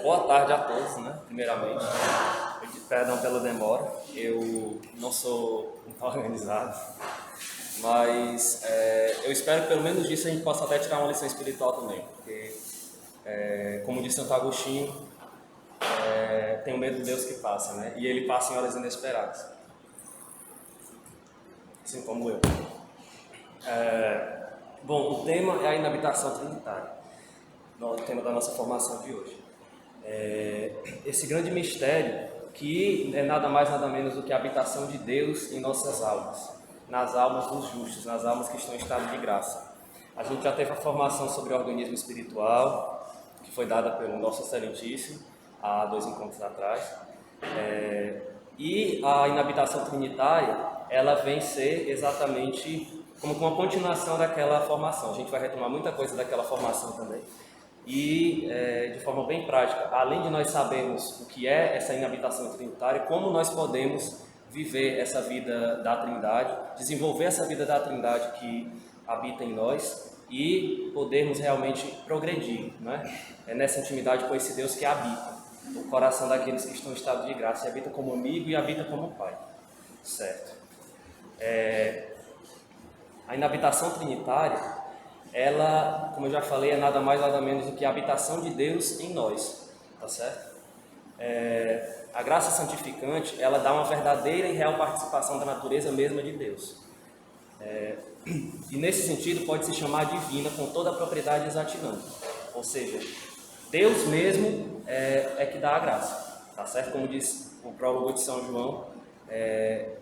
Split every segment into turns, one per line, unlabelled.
Boa tarde a todos, né? Primeiramente. Perdão pela demora, eu não sou muito organizado, mas eu espero que pelo menos disso a gente possa até tirar uma lição espiritual também, porque, como disse Santo Agostinho, tenho medo do Deus que passa, né? E ele passa em horas inesperadas, assim como eu. Bom, o tema é a inabitação trinitária, o tema da nossa formação de hoje. Esse grande mistério que é nada mais nada menos do que a habitação de Deus em nossas almas, nas almas dos justos, nas almas que estão em estado de graça. A gente já teve a formação sobre o organismo espiritual, que foi dada pelo nosso Excelentíssimo há 2 encontros atrás, e a inabitação trinitária, ela vem ser exatamente como uma continuação daquela formação. A gente vai retomar muita coisa daquela formação também. E, de forma bem prática, além de nós sabermos o que é essa inabitação trinitária, como nós podemos viver essa vida da Trindade, desenvolver essa vida da Trindade que habita em nós e podermos realmente progredir, né? Nessa intimidade com esse Deus que habita o coração daqueles que estão em estado de graça, e habita como amigo e habita como pai, certo? A inabitação trinitária, ela, como eu já falei, é nada mais nada menos do que a habitação de Deus em nós, tá certo? A graça santificante, ela dá uma verdadeira e real participação da natureza mesma de Deus. E nesse sentido pode se chamar divina com toda a propriedade exatinante, ou seja, Deus mesmo é que dá a graça, tá certo? Como diz o prólogo de São João,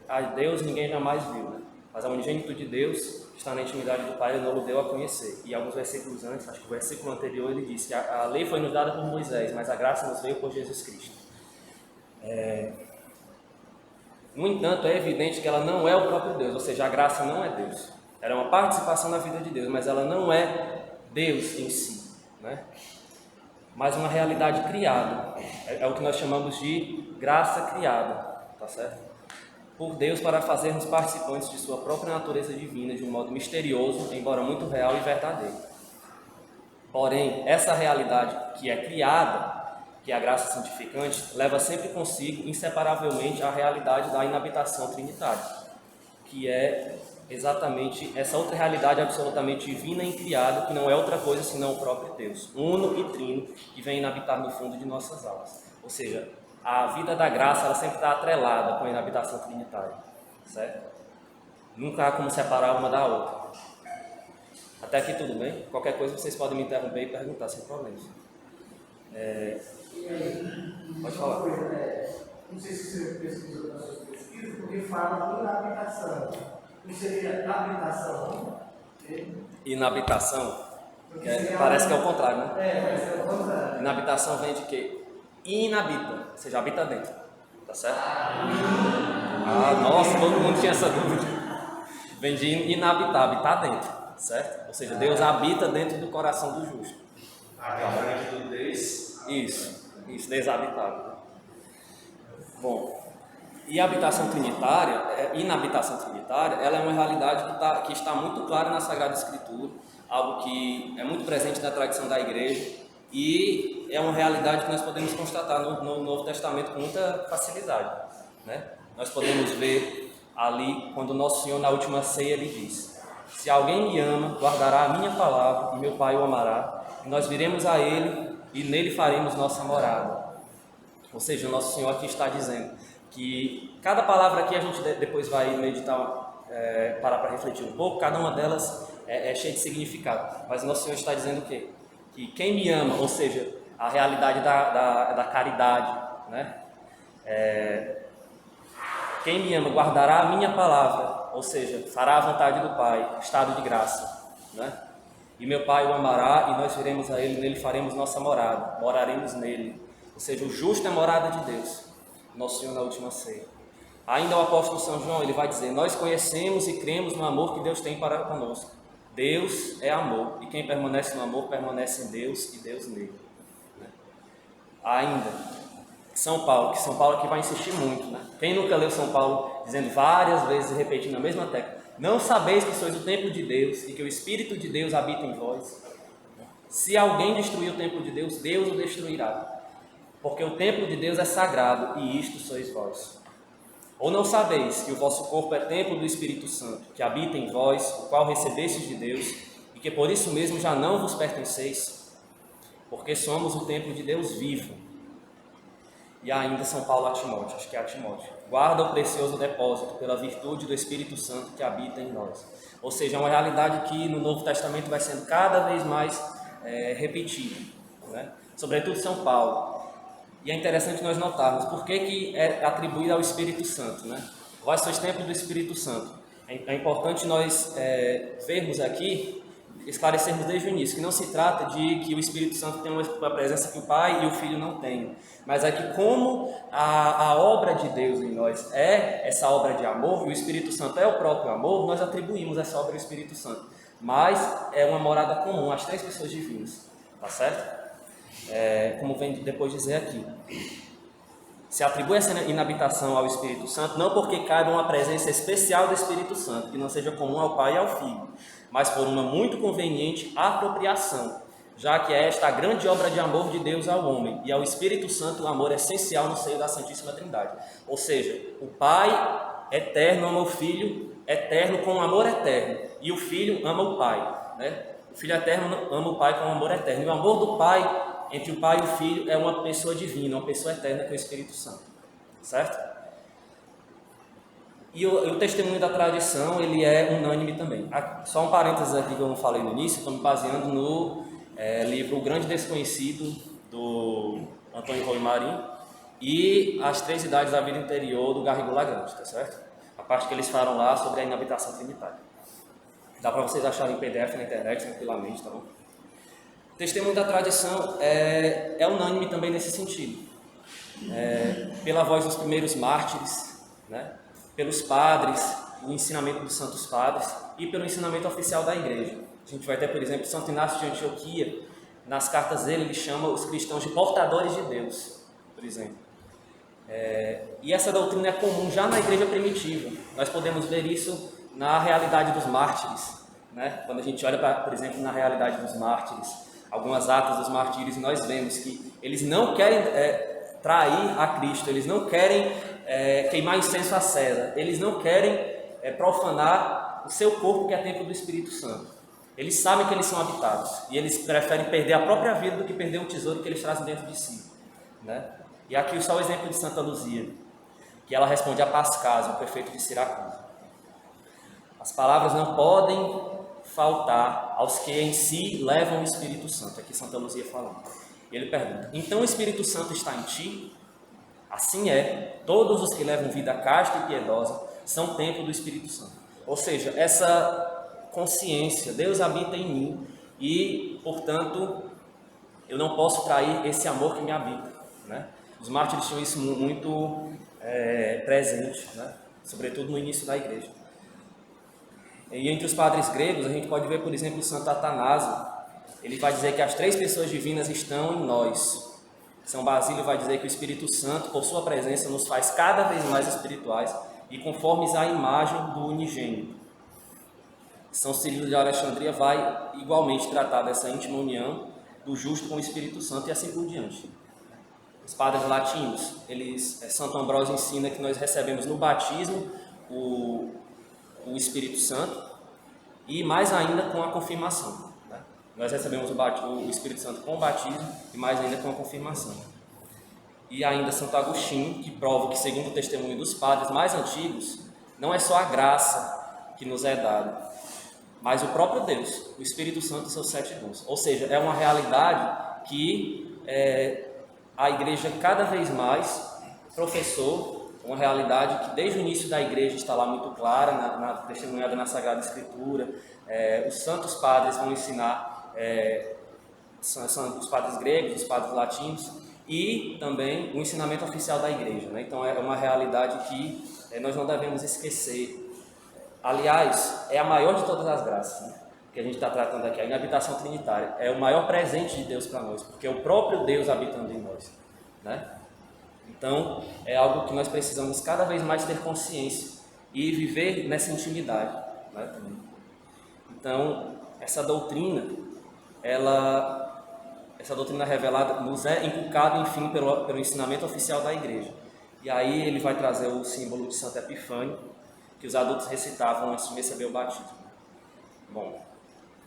a Deus ninguém jamais viu, né? Mas a unigênito de Deus está na intimidade do Pai, ele não o deu a conhecer. E alguns versículos antes, acho que o versículo anterior, ele disse que a lei foi nos dada por Moisés, mas a graça nos veio por Jesus Cristo. No entanto, é evidente que ela não é o próprio Deus, ou seja, a graça não é Deus. Ela é uma participação na vida de Deus, mas ela não é Deus em si, né? Mas uma realidade criada. É o que nós chamamos de graça criada, tá certo? Por Deus para fazermos participantes de sua própria natureza divina de um modo misterioso, embora muito real e verdadeiro. Porém, essa realidade que é criada, que é a graça santificante, leva sempre consigo, inseparavelmente, a realidade da inabitação trinitária, que é exatamente essa outra realidade absolutamente divina e criada, que não é outra coisa senão o próprio Deus, uno e trino, que vem inabitar no fundo de nossas almas. Ou seja, a vida da graça, ela sempre está atrelada com a inabitação trinitária, certo? Nunca há como separar uma da outra. Até aqui tudo bem? Qualquer coisa vocês podem me interromper e perguntar, sem problemas. Pode falar.
Não sei se você pesquisou nas suas pesquisas, porque fala inabitação. Não seria habitação?
Inabitação? Parece que é o contrário, né?
Parece que é o contrário.
Inabitação vem de quê? Inabita, ou seja, habita dentro, tá certo? Nossa, todo mundo tinha essa dúvida. Vem de inabitar, habitar dentro, certo? Ou seja, Deus habita dentro do coração do justo.
Grande do Deus.
Isso, desabitado. Bom, e a habitação trinitária, inabitação trinitária, ela é uma realidade que está muito clara na Sagrada Escritura, algo que é muito presente na tradição da Igreja, e é uma realidade que nós podemos constatar no Novo Testamento com muita facilidade, né? Nós podemos ver ali, quando o Nosso Senhor, na última ceia, ele diz: se alguém me ama, guardará a minha palavra, e meu Pai o amará, e nós viremos a ele, e nele faremos nossa morada. Ou seja, o Nosso Senhor aqui está dizendo que cada palavra aqui a gente depois vai meditar, parar para refletir um pouco, cada uma delas é cheia de significado, mas o Nosso Senhor está dizendo o quê? Que quem me ama, ou seja, a realidade da caridade, né? Quem me ama guardará a minha palavra, ou seja, fará a vontade do Pai, estado de graça, né? E meu Pai o amará, e nós viremos a Ele, nele faremos nossa morada, moraremos nele. Ou seja, o justo é morada de Deus, Nosso Senhor na última ceia. Ainda o apóstolo São João, ele vai dizer: nós conhecemos e cremos no amor que Deus tem para conosco. Deus é amor, e quem permanece no amor permanece em Deus e Deus nele. Ainda, São Paulo aqui vai insistir muito, né? Quem nunca leu São Paulo dizendo várias vezes e repetindo a mesma tecla: não sabeis que sois o templo de Deus e que o Espírito de Deus habita em vós? Se alguém destruir o templo de Deus, Deus o destruirá. porque o templo de Deus é sagrado, e isto sois vós. Ou não sabeis que o vosso corpo é templo do Espírito Santo, que habita em vós, o qual recebestes de Deus, e que por isso mesmo já não vos pertenceis, porque somos o templo de Deus vivo. E ainda São Paulo a Timóteo, acho que é a Timóteo: guarda o precioso depósito pela virtude do Espírito Santo que habita em nós. Ou seja, é uma realidade que no Novo Testamento vai sendo cada vez mais repetida, né? Sobretudo São Paulo. E é interessante nós notarmos por que é atribuído ao Espírito Santo, né? Vós sois templo do Espírito Santo. É importante nós vermos aqui, esclarecermos desde o início, que não se trata de que o Espírito Santo tem uma presença que o Pai e o Filho não têm, mas é que como a obra de Deus em nós é essa obra de amor, e o Espírito Santo é o próprio amor, nós atribuímos essa obra ao Espírito Santo. Mas é uma morada comum às três pessoas divinas, tá certo? Como vem depois dizer aqui, se atribui essa inabitação ao Espírito Santo não porque caiba uma presença especial do Espírito Santo, que não seja comum ao Pai e ao Filho, mas por uma muito conveniente apropriação, já que é esta a grande obra de amor de Deus ao homem, e ao Espírito Santo o amor essencial no seio da Santíssima Trindade. Ou seja, o Pai eterno ama o Filho eterno com amor eterno, e o Filho ama o Pai, né? O Filho eterno ama o Pai com amor eterno, e o amor do Pai entre o Pai e o Filho é uma pessoa divina, uma pessoa eterna, que é o Espírito Santo, certo? E o testemunho da tradição, ele é unânime também. Só um parênteses aqui que eu não falei no início, estou me baseando no livro O Grande Desconhecido, do Antônio Rui Marim, e As Três Idades da Vida Interior, do Garrigou Lagrange, tá certo? A parte que eles falam lá sobre a inabitação trinitária. Dá para vocês acharem em PDF na internet, tranquilamente, tá bom? O testemunho da tradição é unânime também nesse sentido. Pela voz dos primeiros mártires, né? Pelos padres, o ensinamento dos santos padres e pelo ensinamento oficial da igreja. A gente vai ter, por exemplo, Santo Inácio de Antioquia, nas cartas dele, ele chama os cristãos de portadores de Deus, por exemplo. E essa doutrina é comum já na igreja primitiva. Nós podemos ver isso na realidade dos mártires, né? Quando a gente olha, por exemplo, na realidade dos mártires, algumas atas dos martírios, nós vemos que eles não querem trair a Cristo, eles não querem queimar incenso a César, eles não querem profanar o seu corpo, que é templo do Espírito Santo. Eles sabem que eles são habitados e eles preferem perder a própria vida do que perder o tesouro que eles trazem dentro de si, né? E aqui só o exemplo de Santa Luzia, que ela responde a Pascásio, o prefeito de Siracusa: as palavras não podem faltar aos que em si levam o Espírito Santo. Aqui Santa Luzia falando. E ele pergunta: então o Espírito Santo está em ti? Assim é, todos os que levam vida casta e piedosa são templo do Espírito Santo. Ou seja, essa consciência, Deus habita em mim e, portanto, eu não posso trair esse amor que me habita, né? Os mártires tinham isso muito presente, né? Sobretudo no início da igreja. E entre os padres gregos, a gente pode ver, por exemplo, Santo Atanásio. Ele vai dizer que as três pessoas divinas estão em nós. São Basílio vai dizer que o Espírito Santo, por sua presença, nos faz cada vez mais espirituais e conformes à imagem do unigênito. São Cirilo de Alexandria vai igualmente tratar dessa íntima união do justo com o Espírito Santo e assim por diante. Os padres latinos, Santo Ambrósio ensina que nós recebemos no batismo o Espírito Santo e mais ainda com a confirmação, né? Nós recebemos o Espírito Santo com o batismo e mais ainda com a confirmação. E ainda Santo Agostinho, que prova que, segundo o testemunho dos padres mais antigos, não é só a graça que nos é dada, mas o próprio Deus, o Espírito Santo e seus 7 dons. Ou seja, é uma realidade que a igreja cada vez mais professou, uma realidade que desde o início da igreja está lá muito clara, testemunhada na Sagrada Escritura. Os santos padres vão ensinar, são os padres gregos, os padres latinos, e também o ensinamento oficial da igreja, né? Então é uma realidade que nós não devemos esquecer. Aliás, é a maior de todas as graças, né, que a gente está tratando aqui, a inabitação trinitária. É o maior presente de Deus para nós, porque é o próprio Deus habitando em nós, né? Então, é algo que nós precisamos cada vez mais ter consciência e viver nessa intimidade, né, também. Então, essa doutrina, ela essa doutrina revelada nos é inculcada, enfim, pelo ensinamento oficial da igreja. E aí ele vai trazer o símbolo de Santo Epifânio, que os adultos recitavam antes de receber o batismo. Bom,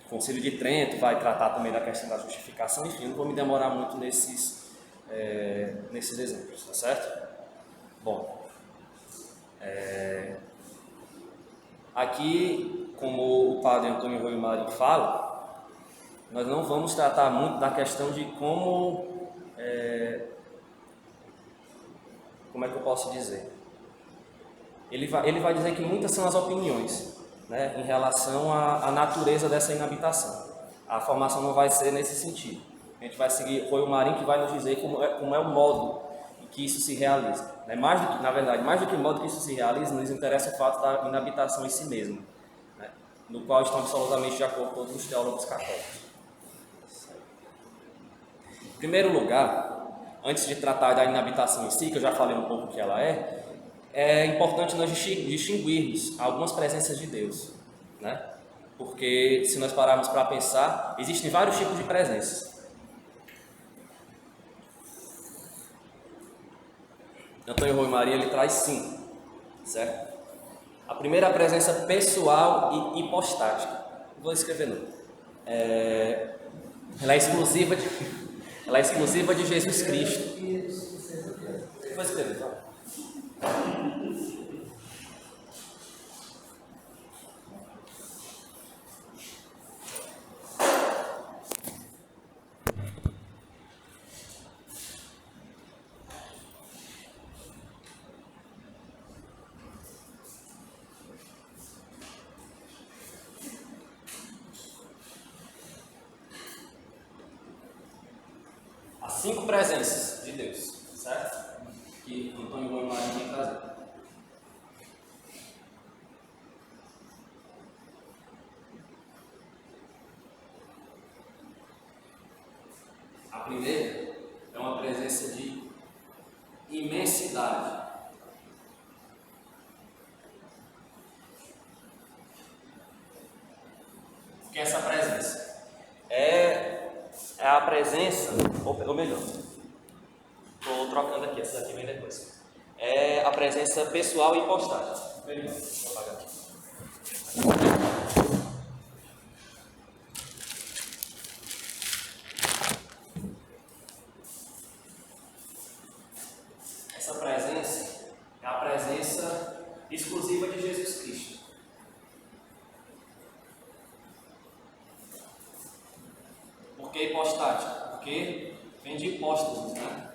o Concílio de Trento vai tratar também da questão da justificação, enfim, eu não vou me demorar muito nesses exemplos, tá certo? Bom, aqui, como o padre Antônio Rui Marinho fala, nós não vamos tratar muito da questão de como é que eu posso dizer? Ele vai dizer que muitas são as opiniões, né, em relação à natureza dessa inabitação. A formação não vai ser nesse sentido. A gente vai seguir Rui Marinho, que vai nos dizer como é o modo em que isso se realiza. Né? Mais do que o modo que isso se realiza, nos interessa o fato da inabitação em si mesma, né, no qual estão absolutamente de acordo todos os teólogos católicos. Em primeiro lugar, antes de tratar da inabitação em si, que eu já falei um pouco o que ela é importante nós distinguirmos algumas presenças de Deus, né? Porque se nós pararmos para pensar, existem vários tipos de presenças. Antônio Rui Maria, ele traz 5, certo? A primeira é a presença pessoal e hipostática. Não vou escrever não. Ela é exclusiva de Jesus Cristo. Vou escrever, tá? As 5 presenças de Deus, certo? Que Antônio Rui Marinho tem trazido. A primeira é uma presença de imensidade. O que é essa presença? É a presença, ou melhor, estou trocando aqui, essa daqui vem depois. É a presença pessoal e hipostática. Melhor, vou apagar aqui. Essa presença é a presença exclusiva de Jesus Cristo. Por que hipostática? Porque vem de hipóstasis, né?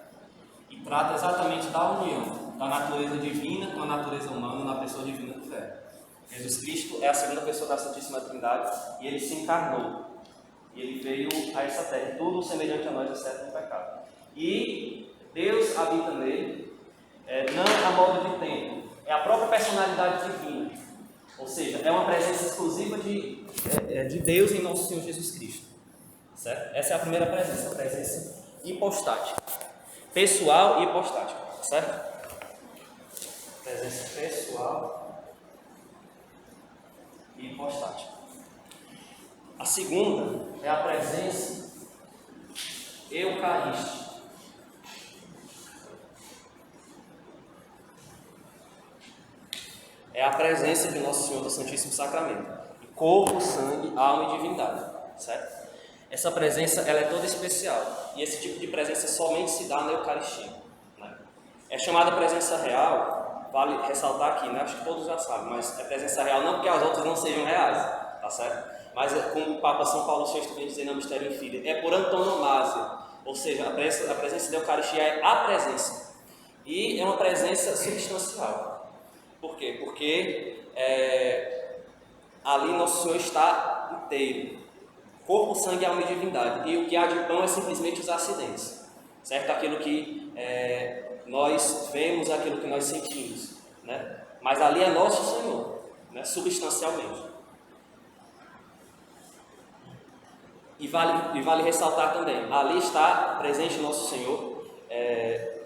E trata exatamente da união da natureza divina com a natureza humana na pessoa divina do Verbo. Jesus Cristo é a segunda pessoa da Santíssima Trindade e ele se encarnou. E ele veio a essa terra, tudo semelhante a nós, exceto no pecado. E Deus habita nele, não a modo de tempo, é a própria personalidade divina. Ou seja, é uma presença exclusiva de Deus em nosso Senhor Jesus Cristo. Certo? Essa é a primeira presença, a presença hipostática. Pessoal e hipostática, certo? Presença pessoal e hipostática. A segunda é a presença eucarística. É a presença de Nosso Senhor do Santíssimo Sacramento. Corpo, sangue, alma e divindade, certo? Essa presença ela é toda especial e esse tipo de presença somente se dá na Eucaristia, né? É chamada presença real, vale ressaltar aqui, né? Acho que todos já sabem, mas é presença real não porque as outras não sejam reais, tá certo? Mas como o Papa São Paulo VI vem dizer no Mistério Filho, é por antonomasia, ou seja, a presença da Eucaristia é a presença e é uma presença substancial. Por quê? Porque ali Nosso Senhor está inteiro. Corpo, sangue, alma e divindade. E o que há de pão é simplesmente os acidentes, certo? Aquilo que nós vemos, aquilo que nós sentimos, né? Mas ali é nosso Senhor, né? Substancialmente. E vale ressaltar também, ali está presente nosso Senhor,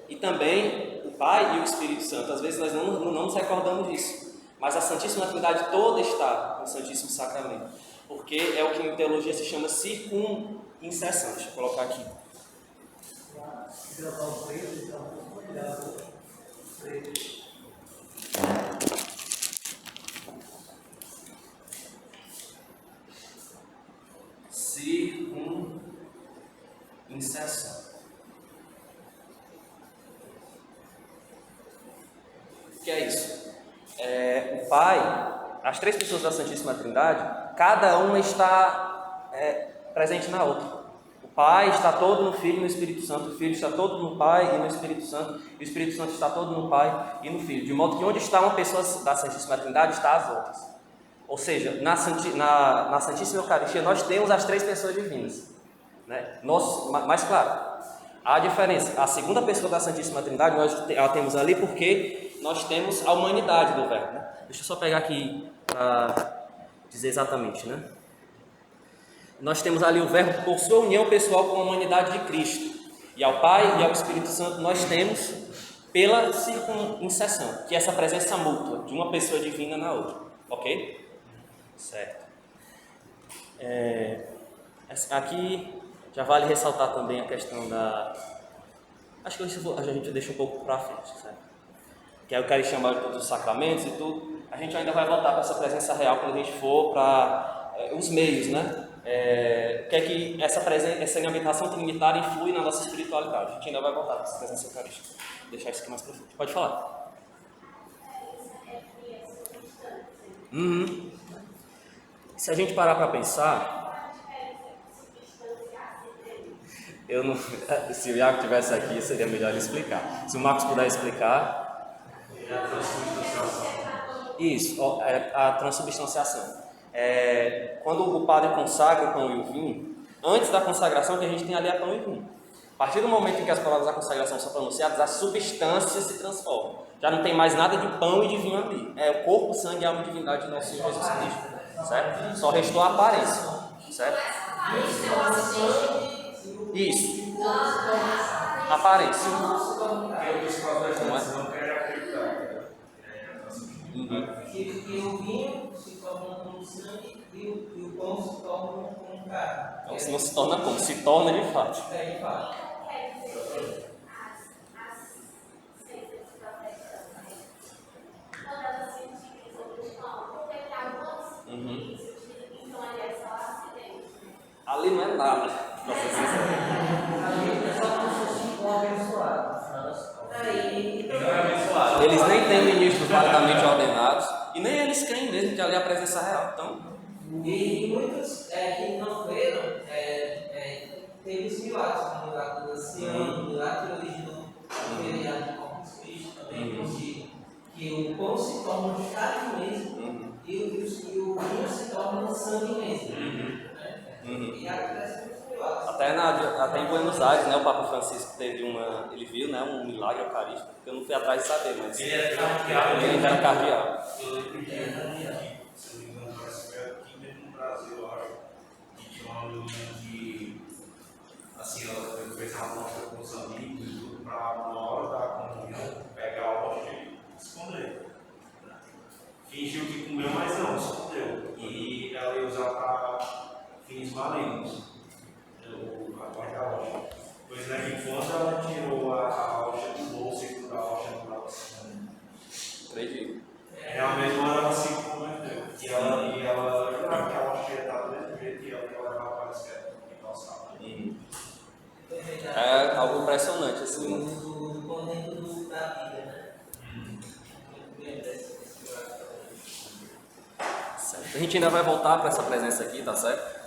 e também o Pai e o Espírito Santo. Às vezes nós não nos recordamos disso, mas a Santíssima Trindade toda está no Santíssimo Sacramento. Porque é o que em teologia se chama circunincessão. Deixa eu colocar aqui
gravar o preto, então, cuidado. Preto.
Circuncisão. O que é isso? O Pai, as três pessoas da Santíssima Trindade, cada uma está presente na outra. O Pai está todo no Filho e no Espírito Santo, o Filho está todo no Pai e no Espírito Santo, e o Espírito Santo está todo no Pai e no Filho. De modo que onde está uma pessoa da Santíssima Trindade, está as outras. Ou seja, na Santíssima Eucaristia nós temos as três pessoas divinas. Né? Mas claro, a diferença, a segunda pessoa da Santíssima Trindade nós a temos ali porque nós temos a humanidade do Verbo. Né? Deixa eu só pegar aqui para dizer exatamente. Né? Nós temos ali o Verbo por sua união pessoal com a humanidade de Cristo. E ao Pai e ao Espírito Santo nós temos pela circuncisão, que é essa presença mútua de uma pessoa divina na outra. Ok? Certo. Aqui já vale ressaltar também a questão da... Acho que a gente deixa um pouco para frente, certo? Que é o que ele chama de todos os sacramentos e tudo. A gente ainda vai voltar para essa presença real quando a gente for para os meios, né? Que é que essa alimentação trinitária influi na nossa espiritualidade. A gente ainda vai voltar para essa presença eucarística. Vou deixar isso aqui mais para frente. Pode falar. Se a gente parar para pensar, se o Iago estivesse aqui, seria melhor ele explicar. Se o Marcos puder explicar. Isso, a transubstanciação. Quando o padre consagra o pão e o vinho, antes da consagração que a gente tem ali é pão e vinho. A partir do momento em que as palavras da consagração são pronunciadas, as substâncias se transformam. Já não tem mais nada de pão e de vinho ali. É o corpo, sangue e alma e divindade de nosso Senhor Jesus Cristo. Certo? Só restou a aparência. Certo? Isso. Aparência.
E o vinho se torna como sangue e o pão se torna como carne.
Então, se não se torna como? Se torna de fato.
De fato.
Ali não é nada.
Ali é só como se fosse um abençoado.
Eles nem têm ministros validamente ordenados e nem eles creem mesmo que ali é a presença real. Então,
E muitos que não creram teve os milagres, como o milagre da Sião, o milagre que originou o feriado de Corpus Christi também, que o pão se torna carne mesmo e o vinho se torna sangue mesmo. E acontece muitos milagres.
até em Buenos Aires, né, o Papa Francisco teve ele viu, né, um milagre eucarístico, que eu não fui atrás de saber, mas
Ele era cardeal.
ele era cardeal.
Eu lembro que se eu não me engano, parece que era aqui mesmo no Brasil, eu acho, que tinha uma menina que, assim, ela fez uma mostra com os amigos e tudo, para na hora da comunhão pegar a hóstia e esconder. Fingiu que comeu, mas não, escondeu. E ela ia usar para fins malignos. A parte da rocha. Pois é que quando ela tirou a rocha do bolso e da rocha do lado assim,
Acredito.
realmente não era assim que cometeu. E ela jurava que a rocha ia estar do mesmo jeito que ela levava para a esquerda e calçava.
É algo impressionante, assim.
O convento da vida, né?
Certo. A gente ainda vai voltar para essa presença aqui, tá certo?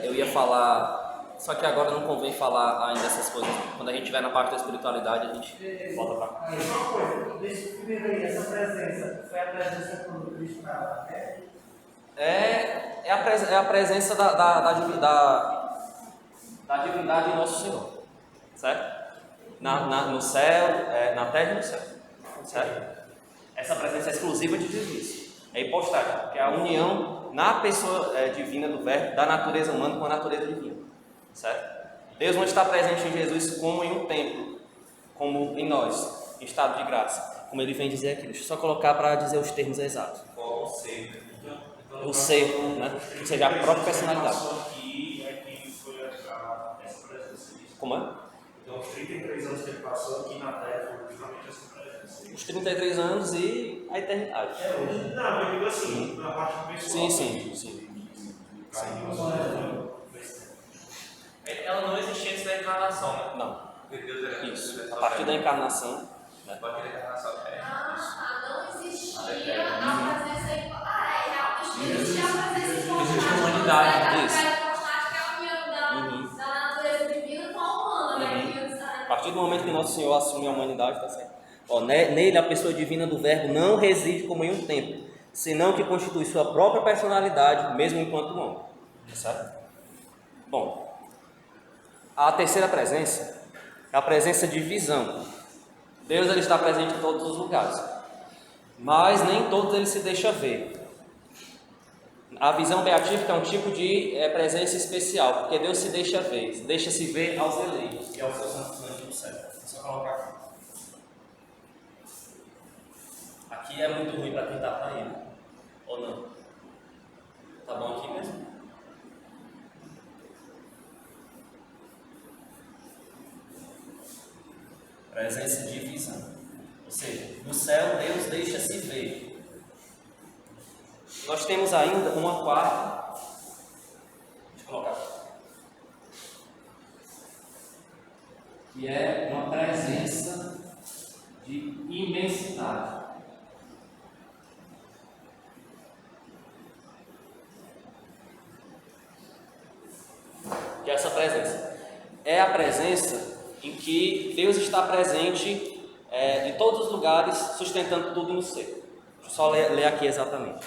Eu ia falar, só que agora não convém falar ainda essas coisas. Quando a gente estiver na parte da espiritualidade, a gente volta para cá.
Aí, uma coisa, deixa eu primeiro aí, essa presença, foi a presença quando Cristo estava, né?
É a presença da divindade em nosso Senhor, certo? No céu, na terra e no céu, certo? Essa presença é exclusiva de Jesus, é hipóstase, que é a união na pessoa divina do Verbo, da natureza humana com a natureza divina, certo? Deus não está presente em Jesus como em um templo, como em nós, em estado de graça, como ele vem dizer aqui. Deixa eu só colocar para dizer os termos exatos.
Qual o ser?
O ser, né? Ou seja, a própria personalidade.
Aqui é que foi essa presença.
Como é?
Então, os 33 anos que ele passou aqui na Terra foram justamente essa presença.
Os 33 anos e a eternidade.
Não, eu digo assim, na parte pessoal.
Sim.
Ela não existia antes da encarnação, né?
Não.
Deus era
Isso. A partir da encarnação.
A partir da encarnação é.
Não existia a presença realmente não existia a presença de
Existe a humanidade,
isso.
que é a união da natureza divina com a humana, né?
A partir do momento que nosso Senhor assume a humanidade, está certo? Nele a pessoa divina do Verbo não reside como em um templo, senão que constitui sua própria personalidade, mesmo enquanto homem. Certo? Bom, a terceira presença é a presença de visão. Deus ele está presente em todos os lugares, mas nem todos ele se deixa ver. A visão beatífica é um tipo de presença especial, porque Deus se deixa ver, deixa-se ver aos eleitos, que é o seu santo anjo do céu. É só colocar aqui. Aqui é muito ruim para quem está para ele, ou não? Tá bom aqui mesmo? Presença de visão. Ou seja, no céu Deus deixa-se ver. Nós temos ainda uma quarta. Deixa eu colocar aqui. Que é uma presença de imensidade. Que é essa presença? É a presença em que Deus está presente em todos os lugares, sustentando tudo no ser. Deixa eu só ler aqui exatamente.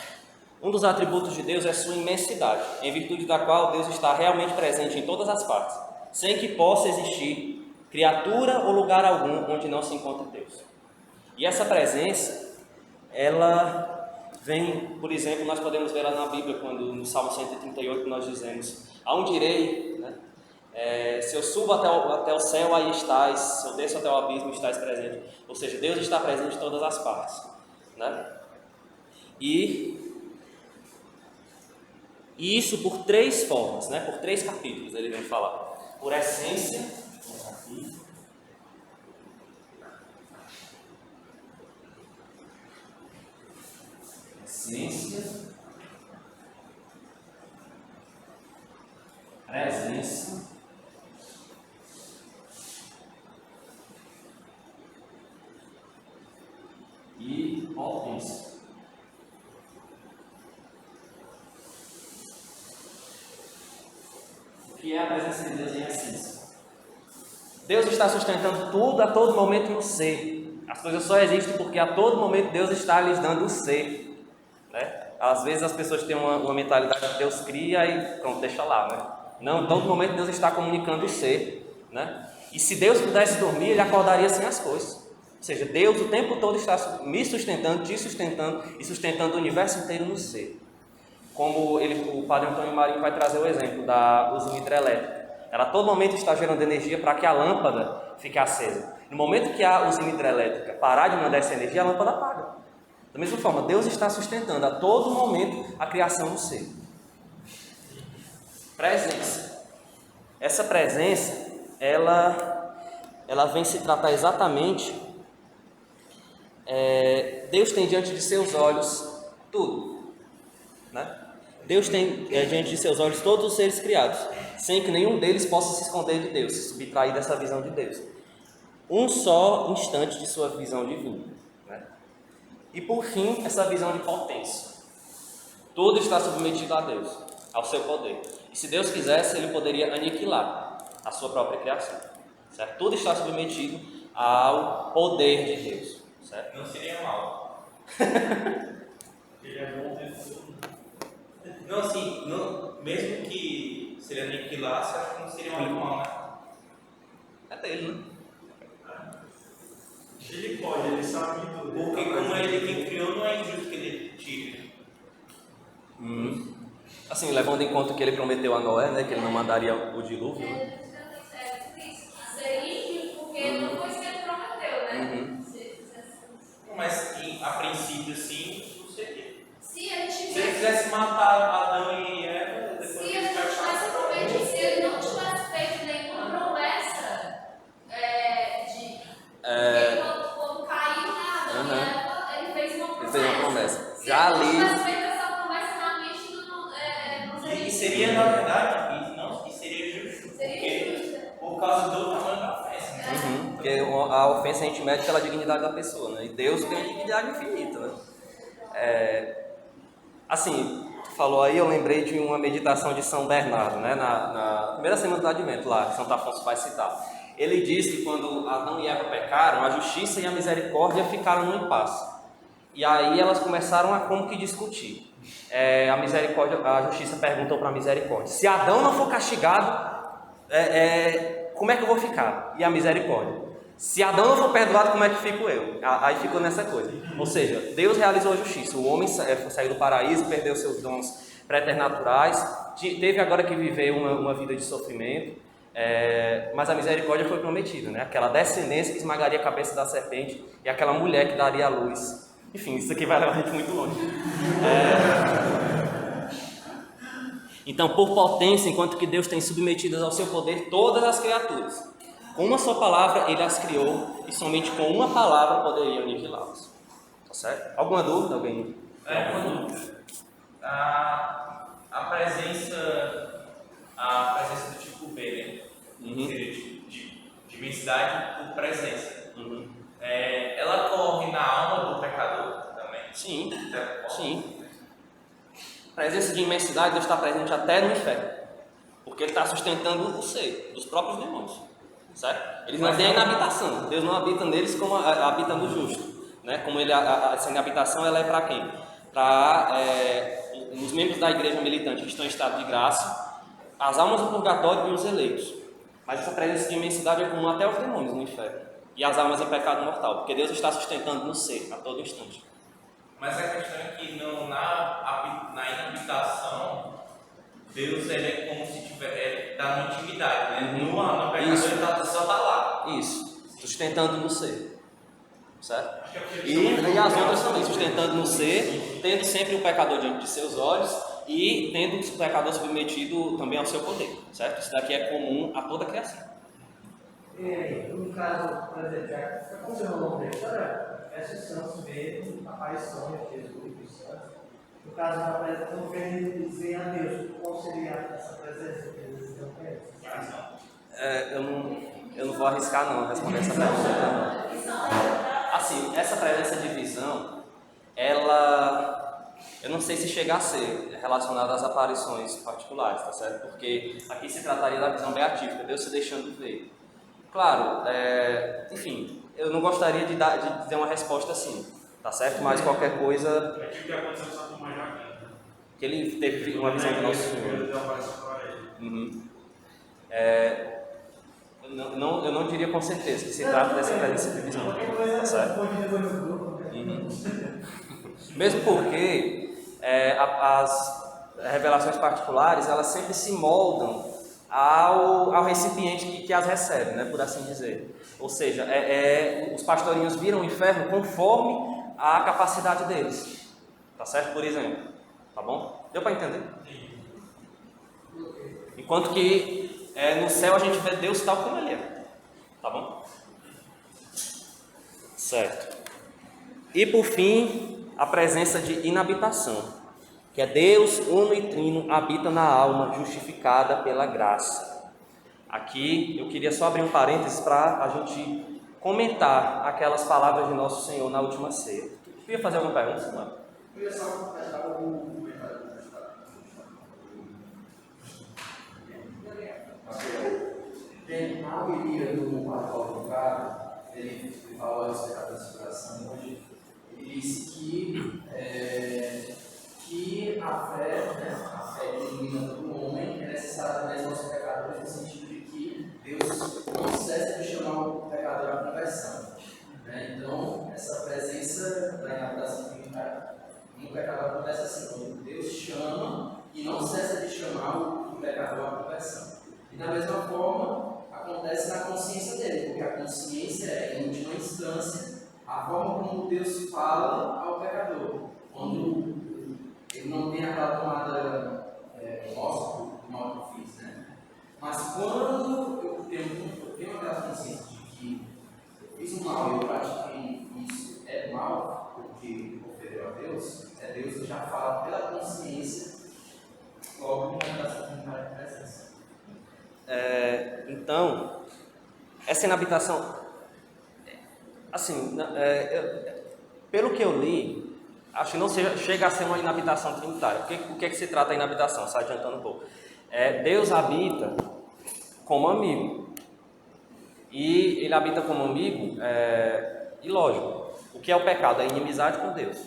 Um dos atributos de Deus é sua imensidade, em virtude da qual Deus está realmente presente em todas as partes, sem que possa existir criatura ou lugar algum onde não se encontre Deus. E essa presença, ela vem, por exemplo, nós podemos ver lá na Bíblia, quando no Salmo 138 nós dizemos: aonde irei, né? Se eu subo até o céu, aí estás. Se eu desço até o abismo, estás presente. Ou seja, Deus está presente em todas as partes, né? E isso por três formas, né? Por três capítulos ele vem falar. Por essência, presença e potência. O que é a presença de Deus em essência? Deus está sustentando tudo a todo momento no ser. As coisas só existem porque a todo momento Deus está lhes dando o ser, né? Às vezes as pessoas têm uma mentalidade que Deus cria e pronto, deixa lá, né? Não, em todo momento Deus está comunicando o ser, né? E se Deus pudesse dormir, Ele acordaria sem as coisas. Ou seja, Deus o tempo todo está me sustentando, te sustentando e sustentando o universo inteiro no ser. Como o Padre Antônio Marinho vai trazer o exemplo da usina hidrelétrica. Ela a todo momento está gerando energia para que a lâmpada fique acesa. No momento que a usina hidrelétrica parar de mandar essa energia, a lâmpada apaga. Da mesma forma, Deus está sustentando a todo momento a criação do ser. Presença. Essa presença, ela vem se tratar exatamente... Deus tem diante de seus olhos tudo, né? Deus tem diante de seus olhos todos os seres criados, sem que nenhum deles possa se esconder de Deus, se subtrair dessa visão de Deus. Um só instante de sua visão divina, né? E por fim, essa visão de potência. Tudo está submetido a Deus, ao seu poder. E se Deus quisesse, Ele poderia aniquilar a sua própria criação, certo? Tudo está submetido ao poder de Deus, certo?
Não seria mal.
Ele é bom de
Não, assim, não, mesmo que se ele aniquilasse, acho que não seria mal, né?
É dele, né?
Ele pode, ele sabe tudo.
Porque como ele quem criou, não é injusto que ele tire.
Assim, levando em conta que Ele prometeu a Noé, né? Que Ele não mandaria o dilúvio, né?
Seria injusto, porque não foi isso que Ele prometeu, né?
Mas a princípio, sim, não seria.
Se a gente
Se ele quisesse matar Adão e Eva, depois
Se ele não tivesse prometido, se ele não tivesse feito nenhuma promessa respeito a essa promessa na mente não
E seria, na verdade, e seria justo.
Seria justa.
Por causa do tamanho da ofensa. Né?
Uhum. Porque a ofensa a gente mede pela dignidade da pessoa, né? E Deus tem uma dignidade infinita, né? Assim, tu falou aí, eu lembrei de uma meditação de São Bernardo, né? Na primeira semana do Advento, lá, que Santo Afonso vai citar. Ele diz que quando Adão e Eva pecaram, a justiça e a misericórdia ficaram no impasse. E aí elas começaram a como que discutir. A justiça perguntou para a misericórdia: se Adão não for castigado, como é que eu vou ficar? E a misericórdia: se Adão não for perdoado, como é que fico eu? Aí ficou nessa coisa. Ou seja, Deus realizou a justiça. O homem saiu do paraíso, perdeu seus dons preternaturais, teve agora que viver uma vida de sofrimento. Mas a misericórdia foi prometida, né? Aquela descendência que esmagaria a cabeça da serpente e aquela mulher que daria a luz. Enfim, isso aqui vai levar a gente muito longe. Então, por potência, enquanto que Deus tem submetidas ao seu poder todas as criaturas, com uma só palavra Ele as criou e somente com uma palavra poderia aniquilá-las. Tá certo? Alguma dúvida? Alguém?
Uma dúvida. A presença do tipo B, né?
Uhum.
Seria de imensidade por presença.
Uhum.
Ela corre na alma do pecador também?
Sim, sim. A presença de imensidade, Deus está presente até no inferno, porque Ele está sustentando o ser dos próprios demônios, certo? Eles não têm a inabitação, Deus não habita neles como habita no justo, né? Como essa inabitação ela é para quem? Para os membros da igreja militante que estão em estado de graça, as almas do purgatório e os eleitos. Mas essa presença de imensidade é comum até aos demônios no inferno e as almas em pecado mortal, porque Deus está sustentando no ser a todo instante.
Mas a questão é que na inabitação, Deus ele é como se tivesse dando intimidade, né? No pecador ele só está lá.
Isso, sustentando no ser, certo? E as outras também, sustentando no ser, tendo sempre o pecador diante de seus olhos e tendo o pecador submetido também ao seu poder, certo? Isso daqui é comum a toda a criação.
No caso, por exemplo, já aconteceu ao longo da história, esses santos mesmo, aparições de Jesus e santos. No caso, quando vem dizer a Deus, qual seria essa presença que eles estão tendo?
Eu não vou arriscar não responder essa pergunta. Assim, essa presença de visão, eu não sei se chega a ser relacionada às aparições particulares, tá certo? Porque aqui se trataria da visão beatífica, Deus se deixando ver. Claro, enfim, eu não gostaria de dizer uma resposta assim, tá certo? Mas qualquer coisa...
É tipo que aconteceu com Santo Tomás de Aquino.
Que ele teve uma visão do nosso Senhor. Uhum. Eu não diria com certeza que se trata dessa presença de visão, tá certo? Uhum. Mesmo porque as revelações particulares, elas sempre se moldam ao recipiente que as recebe, né, por assim dizer. Ou seja, os pastorinhos viram o inferno conforme a capacidade deles, tá certo? Por exemplo, tá bom? Deu para entender? Enquanto que no céu a gente vê Deus tal como Ele é, tá bom? Certo. E por fim, a presença de inabitação, que é Deus uno e trino habita na alma justificada pela graça. Aqui eu queria só abrir um parênteses para a gente comentar aquelas palavras de Nosso Senhor na última ceia. Tu ia fazer alguma pergunta, Samuel?
Eu ia só completar o comentário do Tem a ironia do Paulo Ricardo, ele falou a respeito da transfiguração hoje, ele disse que a fé divina do homem é necessária também aos pecadores, no sentido de que Deus não cessa de chamar o pecador à conversão. Né? Então, essa presença da inabitação no pecador acontece assim, quando Deus chama e não cessa de chamar o pecador à conversão. E da mesma forma, acontece na consciência dele, porque a consciência é, em última instância, a forma como Deus fala ao pecador. Quando ele não tem aquela tomada nossa do mal que eu fiz, né? Mas quando eu tenho aquela consciência de que eu fiz um mal e eu pratiquei isso é mal, porque ofendeu a Deus, Deus já fala
essa inabitação, assim, pelo que eu li, acho que não chega a ser uma inabitação trinitária. O que é que se trata a inabitação? Só adiantando um pouco. Deus habita como amigo. E ele habita como amigo, e lógico, o que é o pecado? É inimizade com Deus.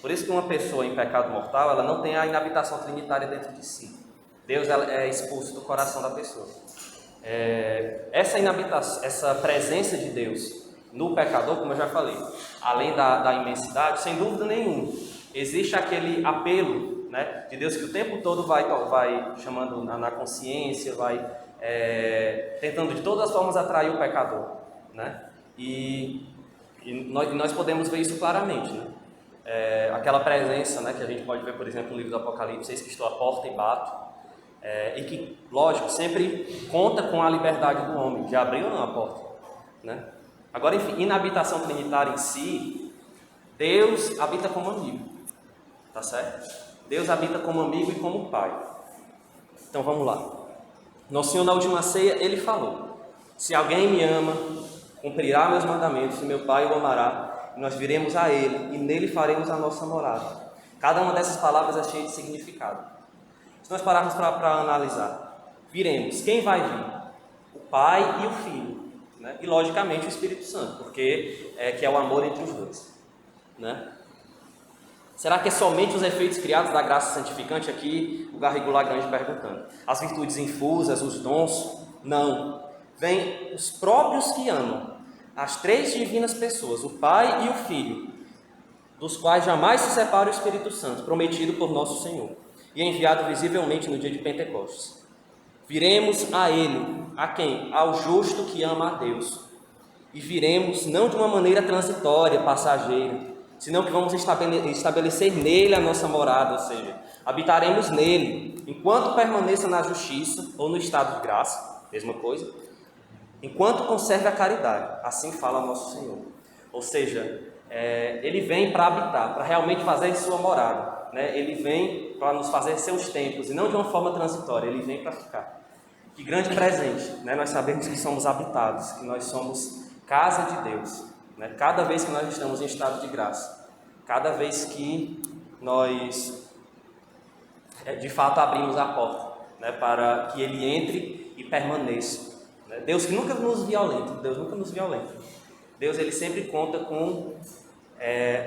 Por isso que uma pessoa em pecado mortal, ela não tem a inabitação trinitária dentro de si. Deus é expulso do coração da pessoa. Essa inabitação, essa presença de Deus no pecador, como eu já falei, além da imensidade, sem dúvida nenhuma, existe aquele apelo, né, de Deus que o tempo todo vai chamando na consciência, vai tentando de todas as formas atrair o pecador, né? E nós podemos ver isso claramente, né? Aquela presença, né, que a gente pode ver, por exemplo, no livro do Apocalipse: eis que estou à porta e bato, e que, lógico, sempre conta com a liberdade do homem, de abrir ou não a porta, né? Agora, enfim, inabitação trinitária em si, Deus habita como amigo, tá certo? Deus habita como amigo e como pai. Então vamos lá. Nosso Senhor, na última ceia, ele falou: se alguém me ama, cumprirá meus mandamentos, e meu Pai o amará, e nós viremos a ele, e nele faremos a nossa morada. Cada uma dessas palavras é cheia de significado. Se nós pararmos para analisar, viremos. Quem vai vir? O Pai e o Filho, né? E logicamente o Espírito Santo, porque que é o amor entre os dois, né? Será que é somente os efeitos criados da graça santificante? Aqui o Garrigou Lagrange perguntando. As virtudes infusas, os dons? Não. Vêm os próprios que amam, as três divinas pessoas, o Pai e o Filho, dos quais jamais se separa o Espírito Santo, prometido por nosso Senhor, e enviado visivelmente no dia de Pentecostes. Viremos a Ele, a quem? Ao justo que ama a Deus. E viremos não de uma maneira transitória, passageira, senão que vamos estabelecer nele a nossa morada, ou seja, habitaremos nele, enquanto permaneça na justiça ou no estado de graça, mesma coisa, enquanto conserve a caridade, assim fala nosso Senhor. Ou seja, ele vem para habitar, para realmente fazer sua morada, né? Ele vem para nos fazer seus templos, e não de uma forma transitória, ele vem para ficar. Que grande presente, né? Nós sabemos que somos habitados, que nós somos casa de Deus, né? Cada vez que nós estamos em estado de graça, cada vez que nós de fato abrimos a porta, né? Para que ele entre e permaneça. Deus que nunca nos violenta, Deus ele sempre conta com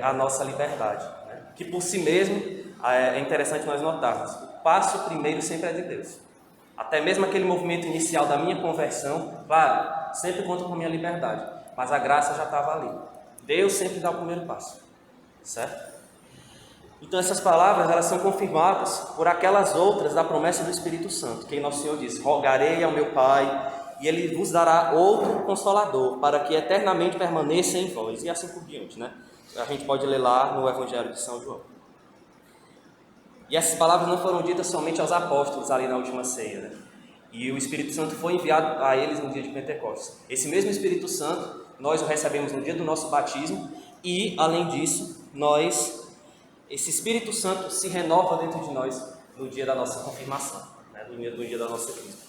a nossa liberdade, né? Que por si mesmo é interessante nós notarmos, o passo primeiro sempre é de Deus. Até mesmo aquele movimento inicial da minha conversão, claro, sempre conta com a minha liberdade, mas a graça já estava ali. Deus sempre dá o primeiro passo, certo? Então essas palavras, elas são confirmadas por aquelas outras da promessa do Espírito Santo, que nosso Senhor diz: rogarei ao meu Pai, e Ele vos dará outro Consolador, para que eternamente permaneça em vós, e assim por diante, né? A gente pode ler lá no Evangelho de São João. E essas palavras não foram ditas somente aos apóstolos ali na última ceia, né? E o Espírito Santo foi enviado a eles no dia de Pentecostes. Esse mesmo Espírito Santo, nós o recebemos no dia do nosso batismo, e, além disso, esse Espírito Santo se renova dentro de nós no dia da nossa confirmação, né? no dia da nossa crisma.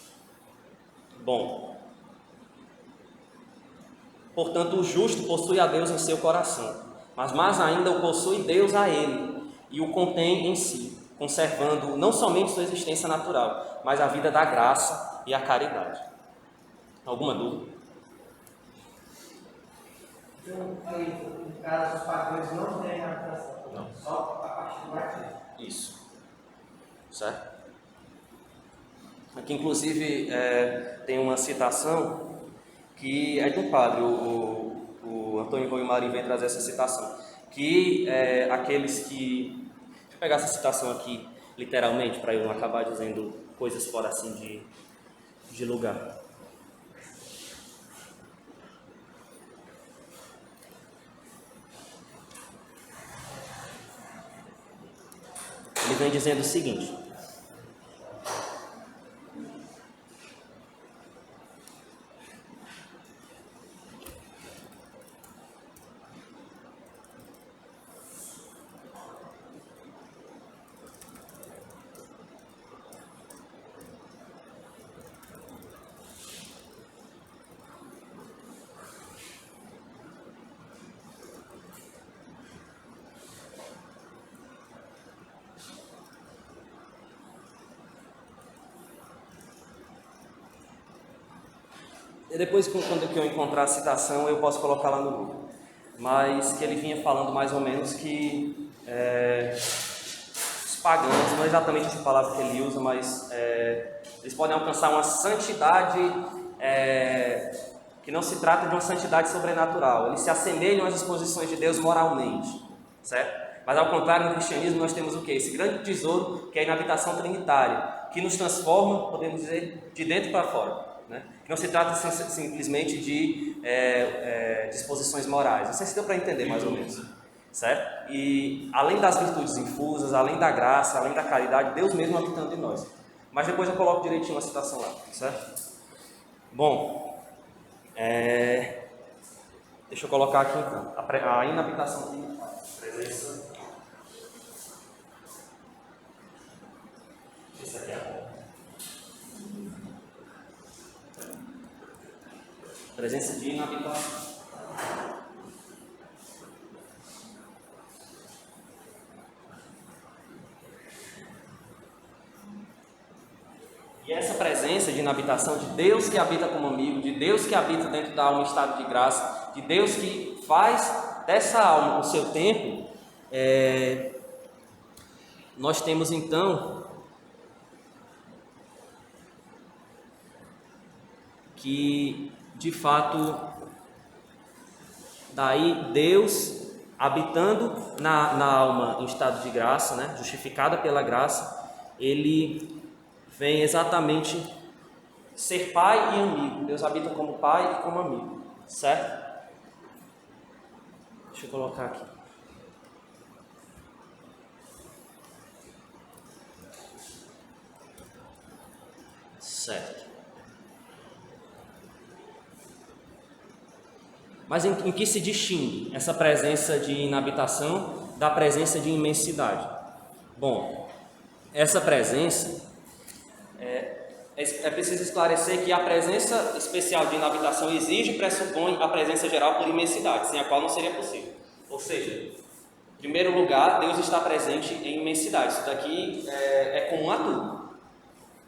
Bom, portanto, o justo possui a Deus em seu coração, mas mais ainda o possui Deus a ele, e o contém em si, conservando não somente sua existência natural, mas a vida da graça e a caridade. Alguma dúvida?
Então, aí, no caso dos pagões não tem habitação,
Não.
só a partir do batismo.
Isso. Certo? Aqui, inclusive, tem uma citação que é de um padre, o Antônio Roimari vem trazer essa citação, que aqueles que... Deixa eu pegar essa citação aqui, literalmente, para eu não acabar dizendo coisas fora assim de lugar. Ele vem dizendo o seguinte: E depois, quando eu encontrar a citação, eu posso colocar lá no grupo. Mas que ele vinha falando mais ou menos que os pagãos, não é exatamente essa palavra que ele usa, mas eles podem alcançar uma santidade que não se trata de uma santidade sobrenatural. Eles se assemelham às disposições de Deus moralmente, certo? Mas ao contrário, no cristianismo nós temos o quê? Esse grande tesouro que é a inabitação trinitária, que nos transforma, podemos dizer, de dentro para fora, né? Que não se trata simplesmente de disposições morais. Não sei se deu para entender mais ou menos, certo? E além das virtudes infusas, além da graça, além da caridade, Deus mesmo habitando em nós. Mas depois eu coloco direitinho a citação lá, certo? Bom, deixa eu colocar aqui então, a inabitação trinitária, presença. Isso aqui é presença de inabitação. E essa presença de inabitação de Deus que habita como amigo, de Deus que habita dentro da alma em estado de graça, de Deus que faz dessa alma o seu templo, nós temos então que, de fato, daí Deus habitando na alma em estado de graça, né, justificada pela graça, Ele vem exatamente ser pai e amigo. Deus habita como pai e como amigo, certo? Deixa eu colocar aqui. Certo. Mas em que se distingue essa presença de inabitação da presença de imensidade? Bom, essa presença é preciso esclarecer que a presença especial de inabitação exige e pressupõe a presença geral por imensidade, sem a qual não seria possível. Ou seja, em primeiro lugar, Deus está presente em imensidade. Isso daqui é comum a tudo.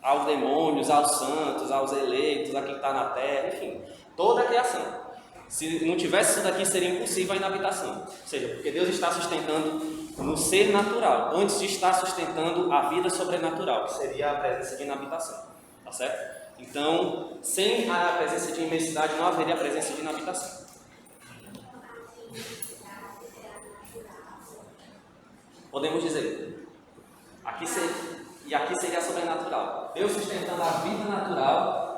Aos demônios, aos santos, aos eleitos, a quem está na terra, enfim, toda a criação. Se não tivesse isso daqui, seria impossível a inabitação. Ou seja, porque Deus está sustentando no ser natural, antes de estar sustentando a vida sobrenatural, que seria a presença de inabitação. Tá certo? Então, sem a presença de imensidade, não haveria a presença de inabitação. Podemos dizer, aqui seria sobrenatural. Deus sustentando a vida natural.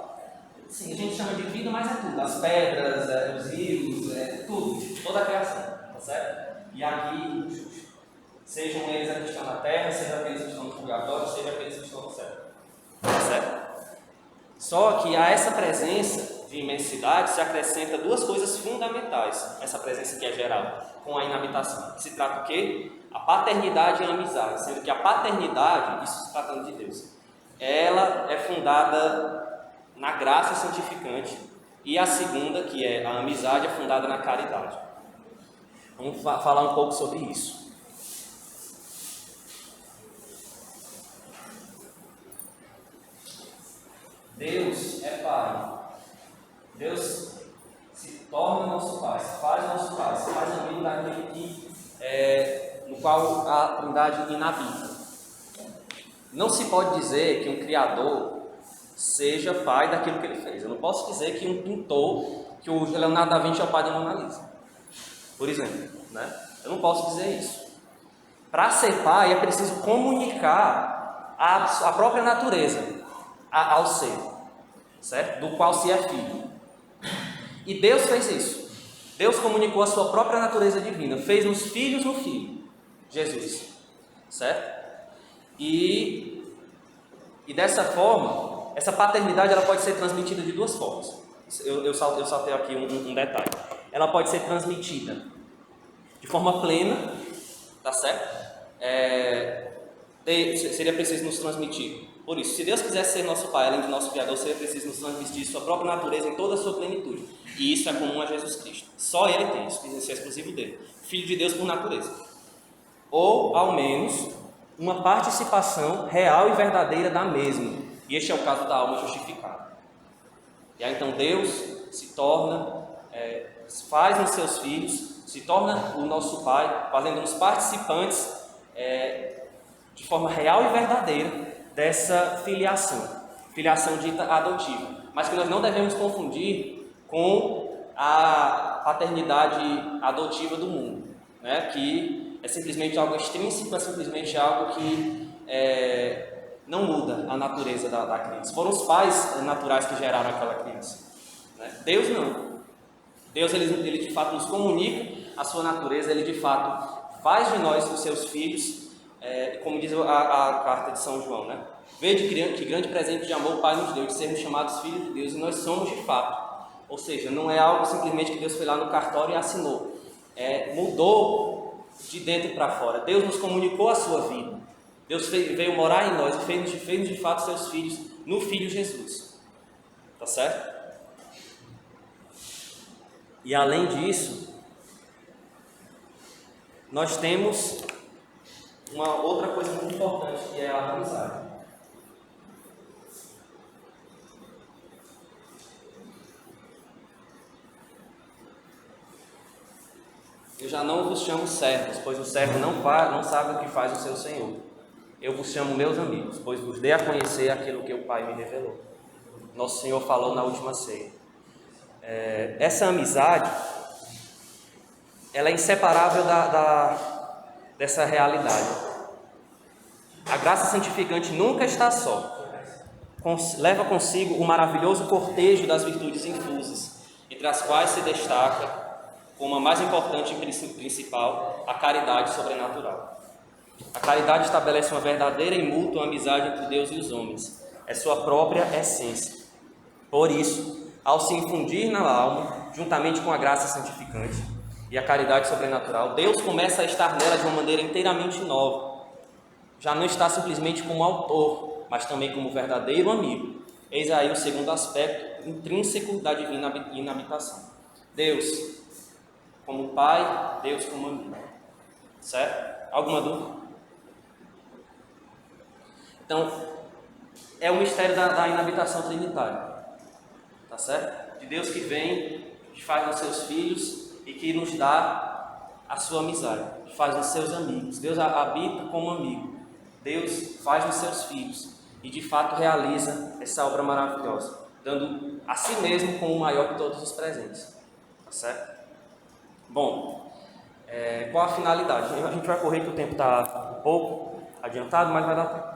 Sim, a gente chama de vida, mas é tudo. As pedras, os rios, tudo. Toda a criação. Tá certo? E aqui, sejam eles que estão na terra, sejam aqueles que estão no purgatório, sejam aqueles que estão no céu. Tá certo? Só que a essa presença de imensidade se acrescenta duas coisas fundamentais. Essa presença que é geral, com a inabitação. Se trata o quê? A paternidade e a amizade. Sendo que a paternidade, isso se tratando de Deus, ela é fundada na graça santificante, e a segunda, que é a amizade, é fundada na caridade. Vamos falar um pouco sobre isso. Deus é Pai. Deus se torna nosso Pai, se faz nosso Pai, se faz amigo daquele no qual a Trindade inabita. Não se pode dizer que um Criador seja pai daquilo que ele fez. Eu não posso dizer que um pintor, que o Leonardo da Vinci é o pai da Mona Lisa, por exemplo, né? Eu não posso dizer isso. Para ser pai é preciso comunicar a própria natureza ao ser, certo? Do qual se é filho. E Deus fez isso. Deus comunicou a sua própria natureza divina, fez nos filhos no Filho, Jesus, certo? E dessa forma, essa paternidade ela pode ser transmitida de duas formas. Eu saltei aqui um detalhe. Ela pode ser transmitida de forma plena, tá certo? Seria preciso nos transmitir. Por isso, se Deus quisesse ser nosso Pai, além de nosso Criador, seria preciso nos transmitir sua própria natureza em toda a sua plenitude. E isso é comum a Jesus Cristo. Só Ele tem isso é exclusivo dele. Filho de Deus por natureza. Ou, ao menos, uma participação real e verdadeira da mesma. E este é o caso da alma justificada. E aí, então, Deus se torna, faz nos seus filhos, se torna o nosso Pai, fazendo-nos participantes de forma real e verdadeira dessa filiação dita adotiva, mas que nós não devemos confundir com a paternidade adotiva do mundo, né? Que é simplesmente algo extrínseco, é simplesmente algo que não muda a natureza da criança. Foram os pais naturais que geraram aquela criança, né? Deus não. Deus ele de fato nos comunica a sua natureza, ele de fato faz de nós os seus filhos, como diz a carta de São João, né? Vede que grande presente de amor o Pai nos deu, de sermos chamados filhos de Deus, e nós somos de fato. Ou seja, não é algo simplesmente que Deus foi lá no cartório e assinou. Mudou de dentro para fora. Deus nos comunicou a sua vida. Deus veio morar em nós e fez de fato seus filhos no Filho Jesus. Tá certo? E além disso, nós temos uma outra coisa muito importante, que é a amizade. Eu já não vos chamo servos, pois o servo não sabe o que faz o seu senhor. Eu vos chamo meus amigos, pois vos dei a conhecer aquilo que o Pai me revelou. Nosso Senhor falou na última ceia. Essa amizade, ela é inseparável dessa realidade. A graça santificante nunca está só. Leva consigo o maravilhoso cortejo das virtudes infusas, entre as quais se destaca, como a mais importante e principal, a caridade sobrenatural. A caridade estabelece uma verdadeira e mútua amizade entre Deus e os homens. É sua própria essência. Por isso, ao se infundir na alma, juntamente com a graça santificante e a caridade sobrenatural, Deus começa a estar nela de uma maneira inteiramente nova. Já não está simplesmente como autor, mas também como verdadeiro amigo. Eis aí o segundo aspecto intrínseco da divina inabitação. Deus como Pai, Deus como amigo. Certo? Alguma dúvida? Então, é o mistério da inabitação trinitária. Tá certo? De Deus que vem, que faz nos seus filhos e que nos dá a sua amizade, que faz nos seus amigos. Deus habita como amigo. Deus faz nos seus filhos e de fato realiza essa obra maravilhosa, dando a si mesmo como o maior de todos os presentes. Tá certo? Bom, qual a finalidade? A gente vai correr que o tempo está um pouco adiantado, mas vai dar tempo.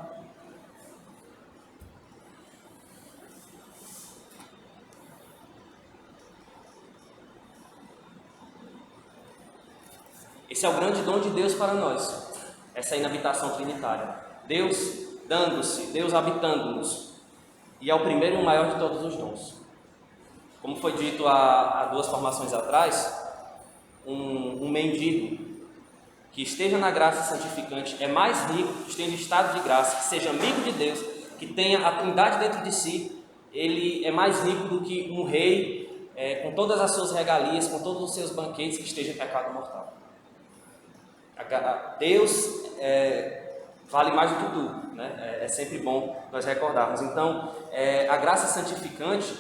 Esse é o grande dom de Deus para nós, essa inabitação trinitária. Deus dando-se, Deus habitando-nos, e é o primeiro e o maior de todos os dons. Como foi dito há 2 formações atrás, um mendigo que esteja na graça santificante é mais rico, que esteja em estado de graça, que seja amigo de Deus, que tenha a Trindade dentro de si, ele é mais rico do que um rei com todas as suas regalias, com todos os seus banquetes, que esteja em pecado mortal. Deus vale mais do que tudo, né? É sempre bom nós recordarmos. Então, a graça santificante,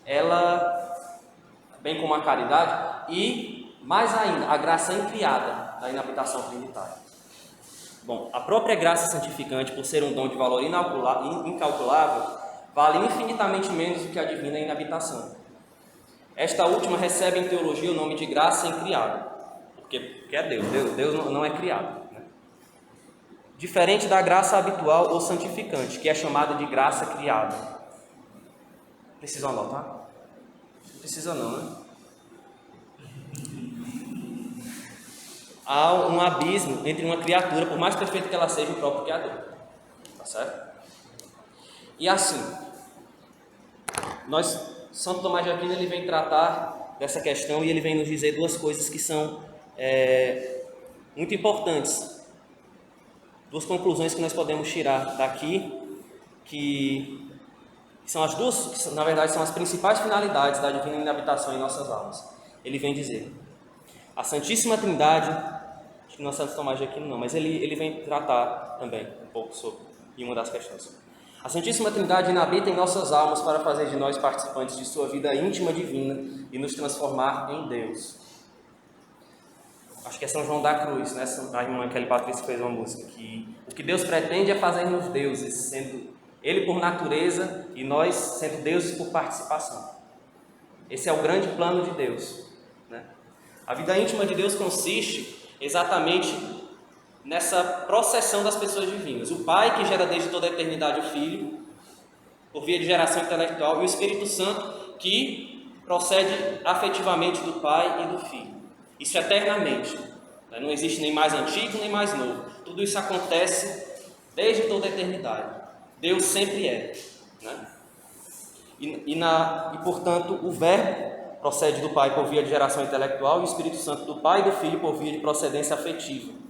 ela, bem como a caridade, e mais ainda, a graça incriada da inabitação trinitária. Bom, a própria graça santificante, por ser um dom de valor incalculável, vale infinitamente menos do que a divina inabitação. Esta última recebe em teologia o nome de graça incriada, porque é Deus. Deus não é criado, né? Diferente da graça habitual ou santificante, que é chamada de graça criada. Precisam anotar? Não precisa não, né? Há um abismo entre uma criatura, por mais perfeita que ela seja, o próprio Criador. Tá certo? E assim, Santo Tomás de Aquino, ele vem tratar dessa questão e ele vem nos dizer 2 coisas que são muito importantes. 2 conclusões que nós podemos tirar daqui, que são as 2, que na verdade são as principais finalidades da divina inabitação em nossas almas. Ele vem dizer: a Santíssima Trindade, acho que não é Santo Tomás de Aquino não, mas ele vem tratar também um pouco sobre, em uma das questões. A Santíssima Trindade inabita em nossas almas para fazer de nós participantes de sua vida íntima divina e nos transformar em Deus. Acho que é São João da Cruz, né? A irmã Kelly Patrícia fez uma música que o que Deus pretende é fazer-nos deuses, sendo Ele por natureza e nós sendo deuses por participação. Esse é o grande plano de Deus, né? A vida íntima de Deus consiste exatamente nessa processão das pessoas divinas. O Pai, que gera desde toda a eternidade o Filho, por via de geração intelectual, e o Espírito Santo, que procede afetivamente do Pai e do Filho. Isso eternamente. Não existe nem mais antigo nem mais novo. Tudo isso acontece desde toda a eternidade. Deus sempre é, né? E portanto, o Verbo procede do Pai por via de geração intelectual e o Espírito Santo do Pai e do Filho por via de procedência afetiva.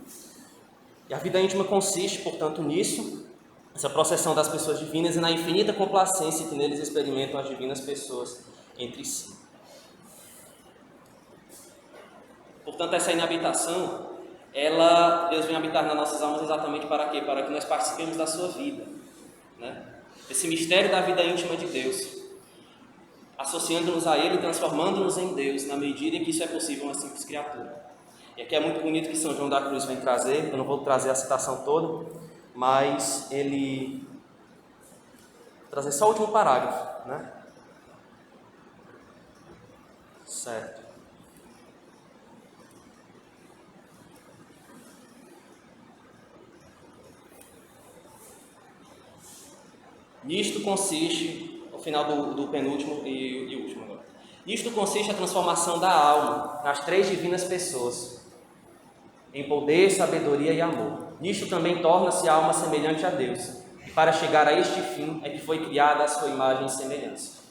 E a vida íntima consiste, portanto, nisso, essa processão das pessoas divinas e na infinita complacência que neles experimentam as divinas pessoas entre si. Portanto, essa inabitação, Deus vem habitar nas nossas almas exatamente para quê? Para que nós participemos da sua vida, né? Esse mistério da vida íntima de Deus, associando-nos a Ele e transformando-nos em Deus, na medida em que isso é possível a uma simples criatura. E aqui é muito bonito que São João da Cruz vem trazer, eu não vou trazer a citação toda, mas ele vou trazer só o último parágrafo, né? Certo. Nisto consiste, o final do penúltimo e último agora. Nisto consiste a transformação da alma nas três divinas pessoas, em poder, sabedoria e amor. Nisto também torna-se a alma semelhante a Deus, e para chegar a este fim é que foi criada a sua imagem e semelhança.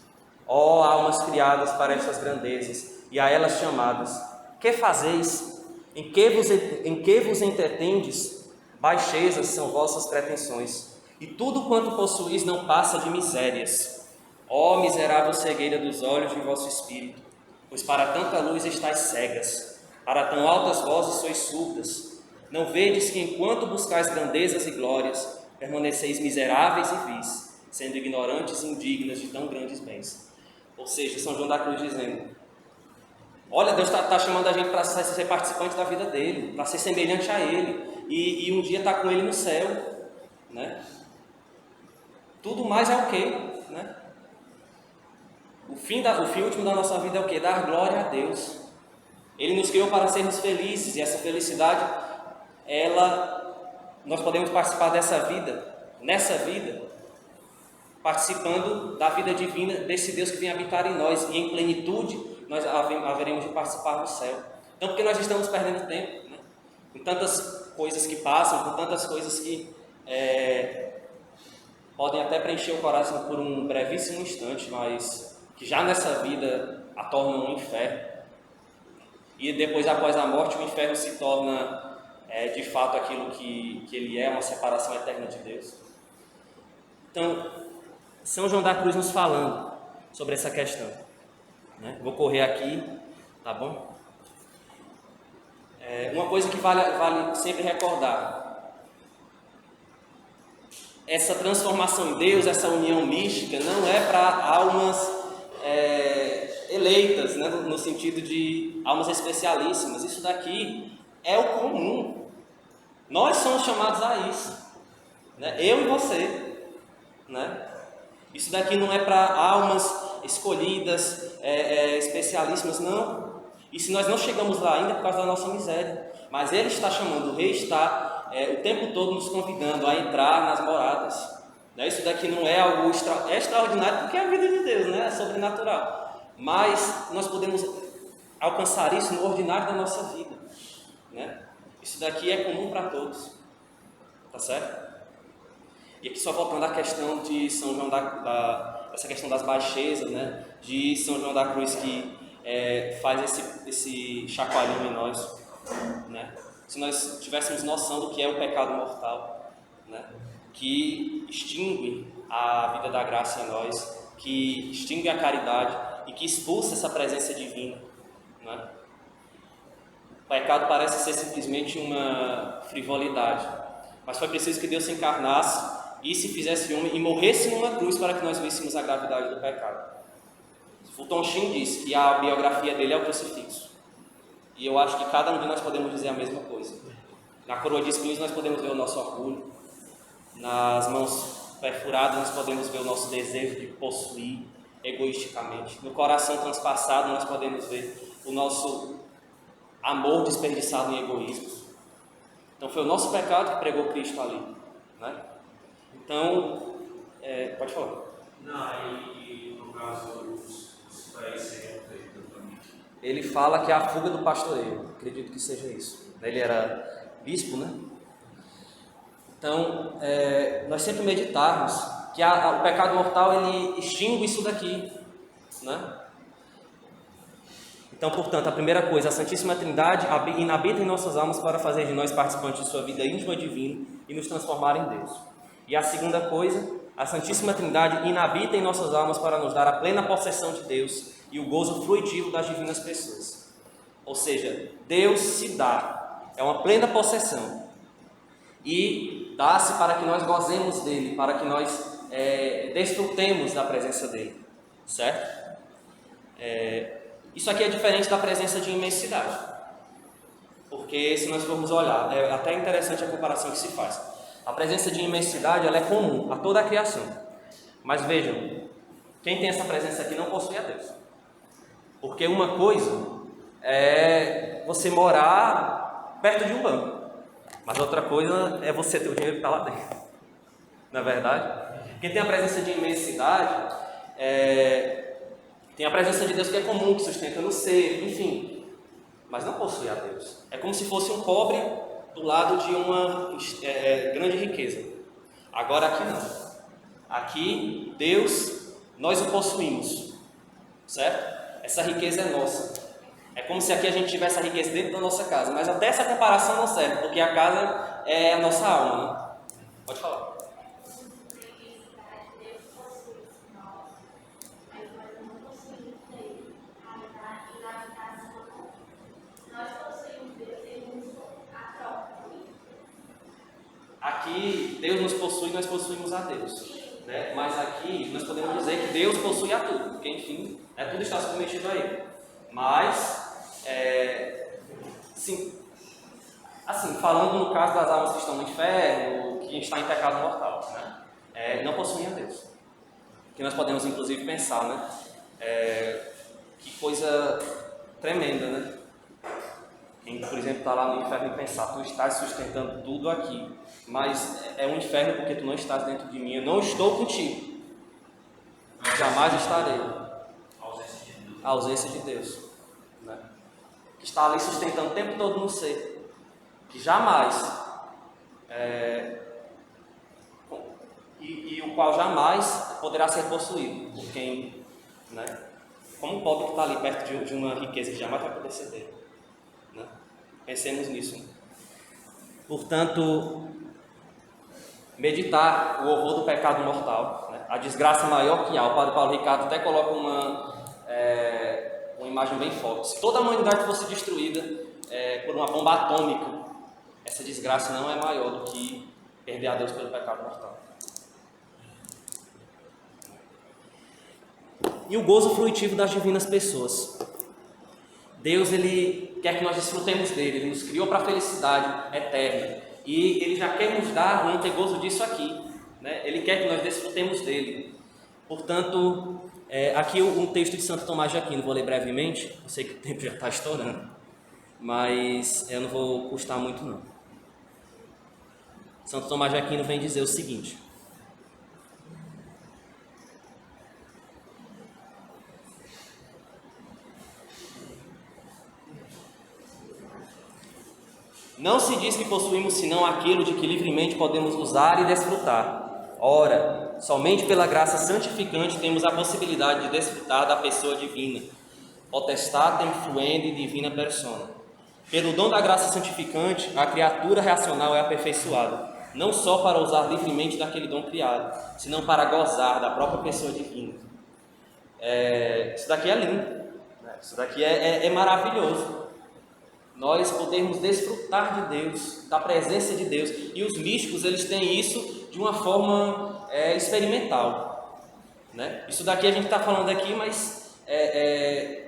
Ó almas criadas para estas grandezas, e a elas chamadas, que fazeis? Em que vos entretendes? Baixezas são vossas pretensões, e tudo quanto possuís não passa de misérias. Ó miserável cegueira dos olhos de vosso espírito, pois para tanta luz estáis cegas, para tão altas vozes sois surdas. Não vedes que enquanto buscais grandezas e glórias, permaneceis miseráveis e vis, sendo ignorantes e indignas de tão grandes bens. Ou seja, São João da Cruz dizendo, olha, Deus está chamando a gente para ser participante da vida dele, para ser semelhante a ele, e um dia estar com ele no céu, né? Tudo mais é o quê? Né? O fim último da nossa vida é o quê? Dar glória a Deus. Ele nos criou para sermos felizes, e essa felicidade, nós podemos participar nessa vida, participando da vida divina desse Deus que vem habitar em nós, e em plenitude nós haveremos de participar no céu. Então, porque nós estamos perdendo tempo, né? Com tantas coisas que passam, com tantas coisas que podem até preencher o coração por um brevíssimo instante, mas que já nessa vida a tornam um inferno. E depois, após a morte, o inferno se torna de fato aquilo que ele é, uma separação eterna de Deus. Então, São João da Cruz nos falando sobre essa questão, né? Vou correr aqui, tá bom? Uma coisa que vale sempre recordar: essa transformação em Deus, essa união mística, não é para almas eleitas, né? No sentido de almas especialíssimas. Isso daqui é o comum. Nós somos chamados a isso, né? Eu e você, né? Isso daqui não é para almas escolhidas, especialíssimas, não. E se nós não chegamos lá ainda é por causa da nossa miséria. Mas Ele está chamando, o Rei está o tempo todo nos convidando a entrar nas moradas. Né? Isso daqui não é algo extraordinário, porque é a vida de Deus, né? É sobrenatural. Mas nós podemos alcançar isso no ordinário da nossa vida, né? Isso daqui é comum para todos, tá certo? E aqui só voltando à questão de São João essa questão das baixezas, né? De São João da Cruz, que faz esse chacoalhão em nós, né? Se nós tivéssemos noção do que é o pecado mortal, né? Que extingue a vida da graça em nós, que extingue a caridade e que expulsa essa presença divina, né? O pecado parece ser simplesmente uma frivolidade, mas foi preciso que Deus se encarnasse e se fizesse homem e morresse numa cruz para que nós víssemos a gravidade do pecado. Fulton Sheen disse que a biografia dele é o crucifixo. E eu acho que cada um de nós podemos dizer a mesma coisa. Na coroa de espinhos nós podemos ver o nosso orgulho. Nas mãos perfuradas nós podemos ver o nosso desejo de possuir egoisticamente. No coração transpassado nós podemos ver o nosso amor desperdiçado em egoísmos. Então foi o nosso pecado que pregou Cristo ali, né? Então, pode falar.
Não, e no caso os pés seriam feitos também.
Ele fala que é a fuga do pastoreio. Acredito que seja isso. Ele era bispo, né? Então, nós sempre meditarmos que o pecado mortal ele extingue isso daqui, né? Então, portanto, a primeira coisa, a Santíssima Trindade inabita em nossas almas para fazer de nós participantes de sua vida íntima divina e nos transformar em Deus. E a segunda coisa, a Santíssima Trindade inabita em nossas almas para nos dar a plena possessão de Deus e o gozo fruitivo das divinas pessoas. Ou seja, Deus se dá, é uma plena possessão. E dá-se para que nós gozemos dele, para que nós desfrutemos da presença dele, certo? Isso aqui é diferente da presença de imensidade, porque se nós formos olhar, é até interessante a comparação que se faz. A presença de imensidade ela é comum a toda a criação, mas vejam, quem tem essa presença aqui não possui a Deus, porque uma coisa é você morar perto de um banco, mas outra coisa é você ter o dinheiro que está lá dentro, não é verdade? Quem tem a presença de imensidade tem a presença de Deus que é comum, que sustenta no ser, enfim, mas não possui a Deus. É como se fosse um pobre do lado de uma grande riqueza. Agora aqui não. Aqui, Deus, nós o possuímos, certo? Essa riqueza é nossa. É como se aqui a gente tivesse a riqueza dentro da nossa casa, mas até essa comparação não serve, porque a casa é a nossa alma, né? Pode falar. Aqui, Deus nos possui e nós possuímos a Deus, né? Mas aqui, nós podemos dizer que Deus possui a tudo, porque, enfim, tudo está submetido a Ele. Mas, sim, assim, falando no caso das almas que estão no inferno, que está em pecado mortal, né? Não possuem a Deus. Que nós podemos, inclusive, pensar, né? Que coisa tremenda, né? Quem, por exemplo, está lá no inferno e pensar, tu estás sustentando tudo aqui, mas é um inferno porque tu não estás dentro de mim, eu não estou contigo, jamais estarei. A ausência de Deus, né? Que está ali sustentando o tempo todo no ser, que jamais, e o qual jamais poderá ser possuído por quem, né? Como o pobre que está ali perto de uma riqueza que jamais vai poder ser dele. Né? Pensemos nisso. Portanto, meditar o horror do pecado mortal, né? A desgraça maior que há. O padre Paulo Ricardo até coloca uma imagem bem forte. Se toda a humanidade fosse destruída por uma bomba atômica, essa desgraça não é maior do que perder a Deus pelo pecado mortal. E o gozo fruitivo das divinas pessoas. Deus, Ele quer que nós desfrutemos dele, Ele nos criou para a felicidade eterna. E Ele já quer nos dar, vamos ter gozo disso aqui, né? Ele quer que nós desfrutemos dele. Portanto, aqui um texto de Santo Tomás de Aquino, vou ler brevemente, eu sei que o tempo já está estourando, mas eu não vou custar muito não. Santo Tomás de Aquino vem dizer o seguinte: não se diz que possuímos senão aquilo de que livremente podemos usar e desfrutar. Ora, somente pela graça santificante temos a possibilidade de desfrutar da pessoa divina, potestatem fluendi divina persona. Pelo dom da graça santificante, a criatura racional é aperfeiçoada, não só para usar livremente daquele dom criado, senão para gozar da própria pessoa divina. Isso daqui é lindo, né? Isso daqui é maravilhoso. Nós podemos desfrutar de Deus, da presença de Deus. E os místicos, eles têm isso de uma forma experimental, né? Isso daqui a gente está falando aqui, mas é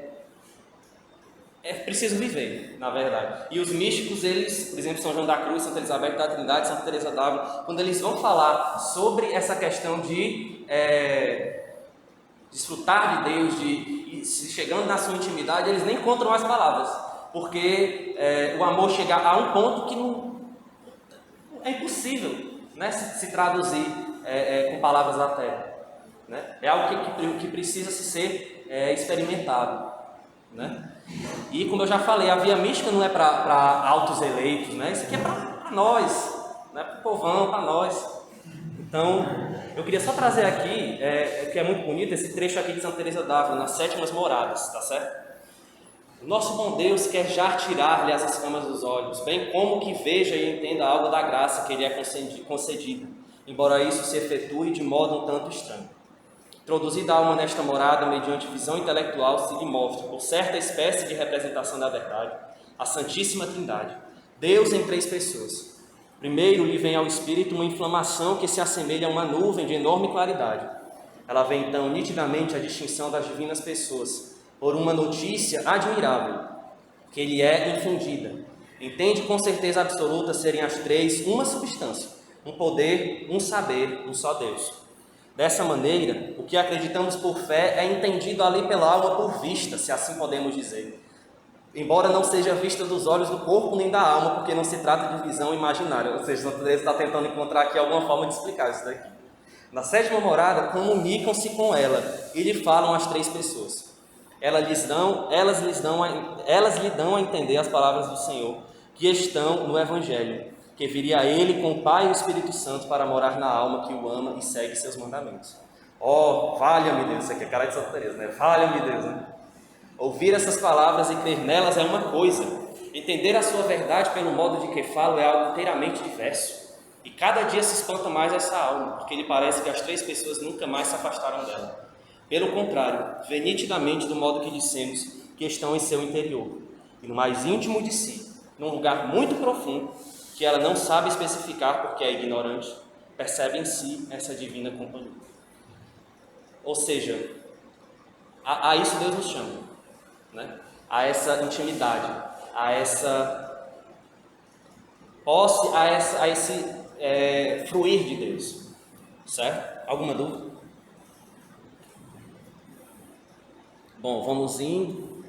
preciso viver, na verdade. E os místicos, eles, por exemplo, São João da Cruz, Santa Elizabeth da Trindade, Santa Teresa d'Ávila, quando eles vão falar sobre essa questão de desfrutar de Deus, chegando na sua intimidade, eles nem encontram as palavras, porque o amor chega a um ponto que não é impossível, né, se traduzir com palavras da terra, né? É algo que precisa ser experimentado, né? E como eu já falei, a via mística não é para altos eleitos, né? Isso aqui é para nós, né? Para o povão, para nós. Então, eu queria só trazer aqui, que é muito bonito, esse trecho aqui de Santa Teresa d'Ávila, nas Sétimas Moradas, tá certo? O nosso bom Deus quer já tirar-lhe as escamas dos olhos, bem como que veja e entenda algo da graça que lhe é concedida, embora isso se efetue de modo um tanto estranho. Introduzida a alma nesta morada, mediante visão intelectual, se lhe mostra, por certa espécie de representação da verdade, a Santíssima Trindade, Deus em 3 pessoas. Primeiro lhe vem ao espírito uma inflamação que se assemelha a uma nuvem de enorme claridade. Ela vê então nitidamente a distinção das divinas pessoas, por uma notícia admirável, que lhe é infundida. Entende com certeza absoluta serem as 3 uma substância, um poder, um saber, um só Deus. Dessa maneira, o que acreditamos por fé é entendido ali pela alma por vista, se assim podemos dizer. Embora não seja vista dos olhos do corpo nem da alma, porque não se trata de visão imaginária. Ou seja, Santa Teresa está tentando encontrar aqui alguma forma de explicar isso daqui. Na 7ª morada, comunicam-se com ela e lhe falam as 3 pessoas. Elas lhe dão a entender as palavras do Senhor, que estão no Evangelho, que viria a Ele com o Pai e o Espírito Santo para morar na alma que o ama e segue seus mandamentos. Oh, valha-me Deus, isso aqui é cara de Santa Teresa, né? Valha-me Deus, né? Ouvir essas palavras e crer nelas é uma coisa, entender a sua verdade pelo modo de que falo é algo inteiramente diverso. E cada dia se espanta mais essa alma, porque lhe parece que as 3 pessoas nunca mais se afastaram dela. Pelo contrário, vê nitidamente do modo que dissemos que estão em seu interior, e no mais íntimo de si, num lugar muito profundo, que ela não sabe especificar porque é ignorante, percebe em si essa divina companhia. Ou seja, a isso Deus nos chama, né? A essa intimidade, a essa posse, a esse fruir de Deus, certo? Alguma dúvida? Bom, vamos indo,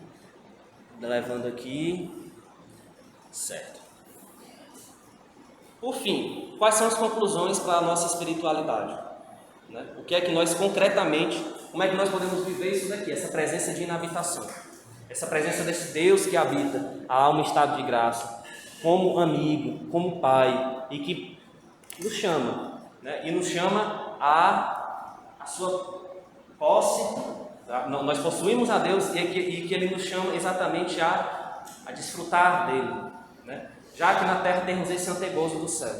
levando aqui, certo. Por fim, quais são as conclusões para a nossa espiritualidade? Né? O que é que nós concretamente, como é que nós podemos viver isso daqui, essa presença de inabitação, essa presença desse Deus que habita a alma em estado de graça, como amigo, como pai, e que nos chama, né? E nos chama a sua posse. Nós possuímos a Deus e que Ele nos chama exatamente a desfrutar dele, né? Já que na terra temos esse antegozo do céu.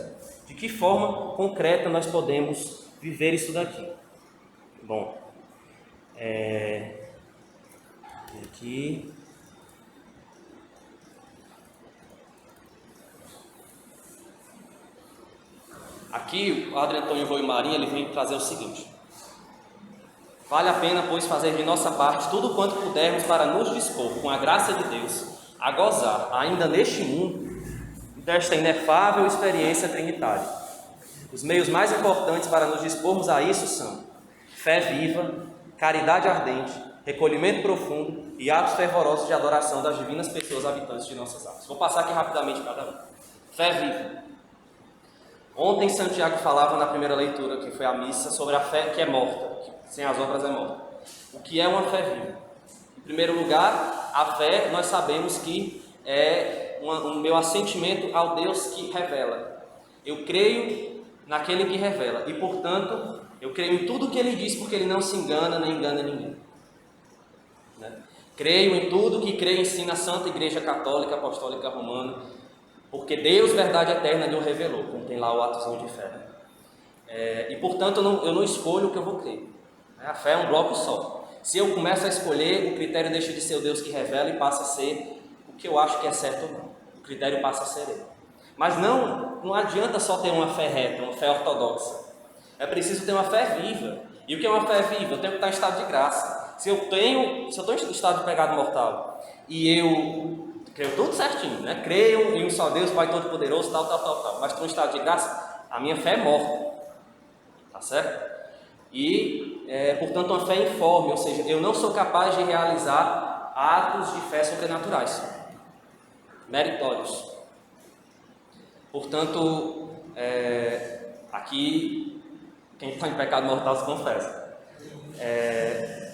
De que forma concreta nós podemos viver isso daqui? Bom, aqui. Aqui o Padre Antônio Rui Marinho ele vem trazer o seguinte: vale a pena, pois, fazer de nossa parte tudo quanto pudermos para nos dispor, com a graça de Deus, a gozar, ainda neste mundo, desta inefável experiência trinitária. Os meios mais importantes para nos dispormos a isso são fé viva, caridade ardente, recolhimento profundo e atos fervorosos de adoração das divinas pessoas habitantes de nossas almas. Vou passar aqui rapidamente cada um. Fé viva. Ontem Santiago falava na primeira leitura, que foi a missa, sobre a fé que é morta, que sem as obras é morta. O que é uma fé viva? Em primeiro lugar, a fé nós sabemos que é o meu assentimento ao Deus que revela. Eu creio naquele que revela e, portanto, eu creio em tudo que Ele diz, porque Ele não se engana nem engana ninguém. Né? Creio em tudo que creio e ensina a Santa Igreja Católica Apostólica Romana, porque Deus, verdade eterna, lhe revelou, como tem lá o atozinho de fé. E, portanto, eu não escolho o que eu vou crer. A fé é um bloco só. Se eu começo a escolher, o critério deixa de ser o Deus que revela e passa a ser o que eu acho que é certo ou não. O critério passa a ser Ele. Mas não adianta só ter uma fé reta, uma fé ortodoxa. É preciso ter uma fé viva. E o que é uma fé viva? Eu tenho que estar em estado de graça. Se eu estou em estado de pecado mortal e eu creio tudo certinho, né? Creio em um só Deus, Pai Todo-Poderoso, tal, mas estou em estado de graça, a minha fé é morta. Tá certo? E, portanto, uma fé informe, ou seja, eu não sou capaz de realizar atos de fé sobrenaturais, meritórios. Portanto, aqui, quem está em pecado mortal se confessa.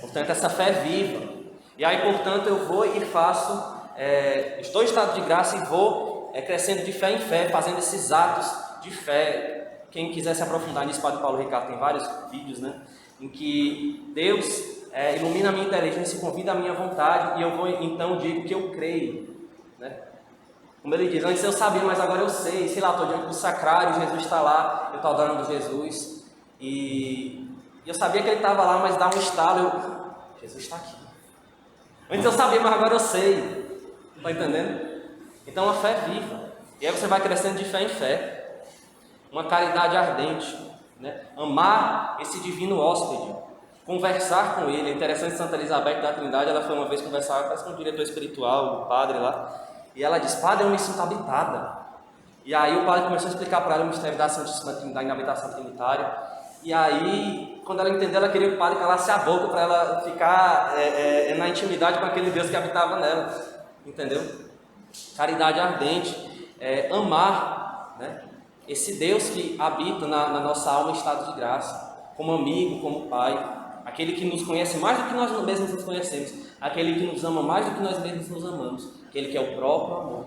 Portanto, essa fé é viva. E aí, portanto, eu vou e faço, estou em estado de graça e vou crescendo de fé em fé, fazendo esses atos de fé. Quem quiser se aprofundar nisso, Padre Paulo Ricardo tem vários vídeos, né? Em que Deus ilumina a minha inteligência e convida a minha vontade, e eu vou então digo que eu creio, né? Como ele diz, antes eu sabia, mas agora eu sei, lá, estou diante do sacrário, Jesus está lá, eu estou adorando Jesus, e eu sabia que ele estava lá, mas dá um estalo, Jesus está aqui. Antes eu sabia, mas agora eu sei, está entendendo? Então a fé é viva, e aí você vai crescendo de fé em fé. Uma caridade ardente, né? Amar esse divino hóspede, conversar com ele. É interessante, Santa Elizabeth da Trindade, ela foi uma vez conversar com o diretor espiritual, o padre lá, e ela disse: Padre, eu me sinto habitada. E aí o padre começou a explicar para ela o mistério da Santíssima Trindade, na habitação trinitária. E aí, quando ela entendeu, ela queria que o padre calasse a boca para ela ficar na intimidade com aquele Deus que habitava nela, entendeu? Caridade ardente, amar, né? Esse Deus que habita na nossa alma em estado de graça, como amigo, como pai, aquele que nos conhece mais do que nós mesmos nos conhecemos, aquele que nos ama mais do que nós mesmos nos amamos, aquele que é o próprio amor,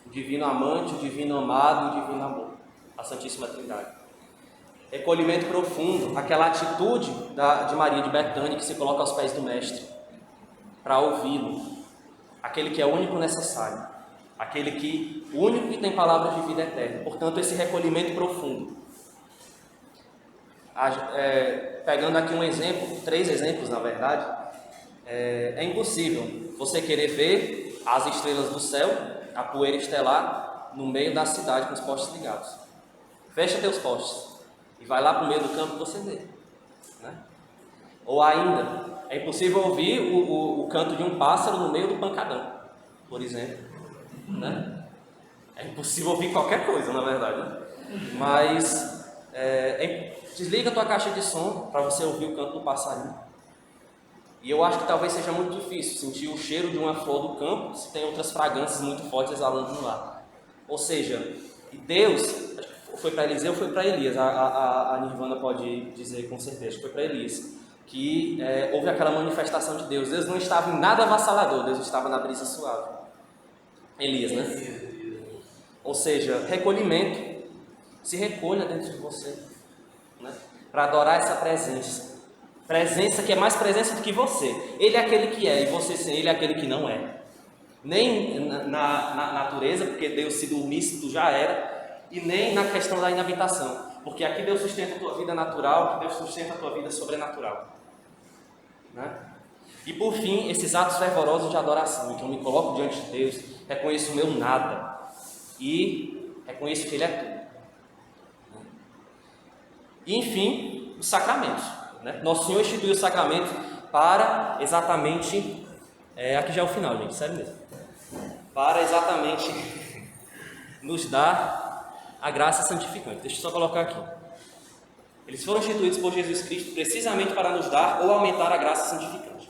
o divino amante, o divino amado, o divino amor, a Santíssima Trindade. Recolhimento profundo, aquela atitude de Maria de Betânia que se coloca aos pés do Mestre para ouvi-lo, aquele que é o único necessário, o único que tem palavras de vida eterna. Portanto, esse recolhimento profundo. Pegando aqui um exemplo, 3 exemplos na verdade, é impossível você querer ver as estrelas do céu, a poeira estelar, no meio da cidade com os postes ligados. Fecha teus postes e vai lá para o meio do campo que você vê, né? Ou ainda, é impossível ouvir o canto de um pássaro no meio do pancadão, por exemplo, né? É impossível ouvir qualquer coisa, na verdade, né? Mas desliga a tua caixa de som para você ouvir o canto do passarinho. E eu acho que talvez seja muito difícil sentir o cheiro de uma flor do campo se tem outras fragrâncias muito fortes exalando no ar. Ou seja, Deus, foi para Eliseu, foi para Elias, a Nirvana pode dizer com certeza, foi para Elias, que houve aquela manifestação de Deus. Deus não estava em nada avassalador, Deus estava na brisa suave. Elias, né? Ou seja, recolhimento. Se recolha dentro de você, né? Para adorar essa presença que é mais presença do que você. Ele é aquele que é, e você sem ele é aquele que não é. Nem na natureza, porque Deus, se dormisse tu já era, e nem na questão da inabitação, porque aqui Deus sustenta a tua vida natural, aqui Deus sustenta a tua vida sobrenatural, né? E por fim, esses atos fervorosos de adoração, então eu me coloco diante de Deus, reconheço o meu nada e reconheço que Ele é tudo. E enfim, os sacramentos, né? Nosso Senhor instituiu o sacramento para exatamente, aqui já é o final, gente, sério mesmo, para exatamente nos dar a graça santificante. Deixa eu só colocar aqui. Eles foram instituídos por Jesus Cristo precisamente para nos dar ou aumentar a graça santificante.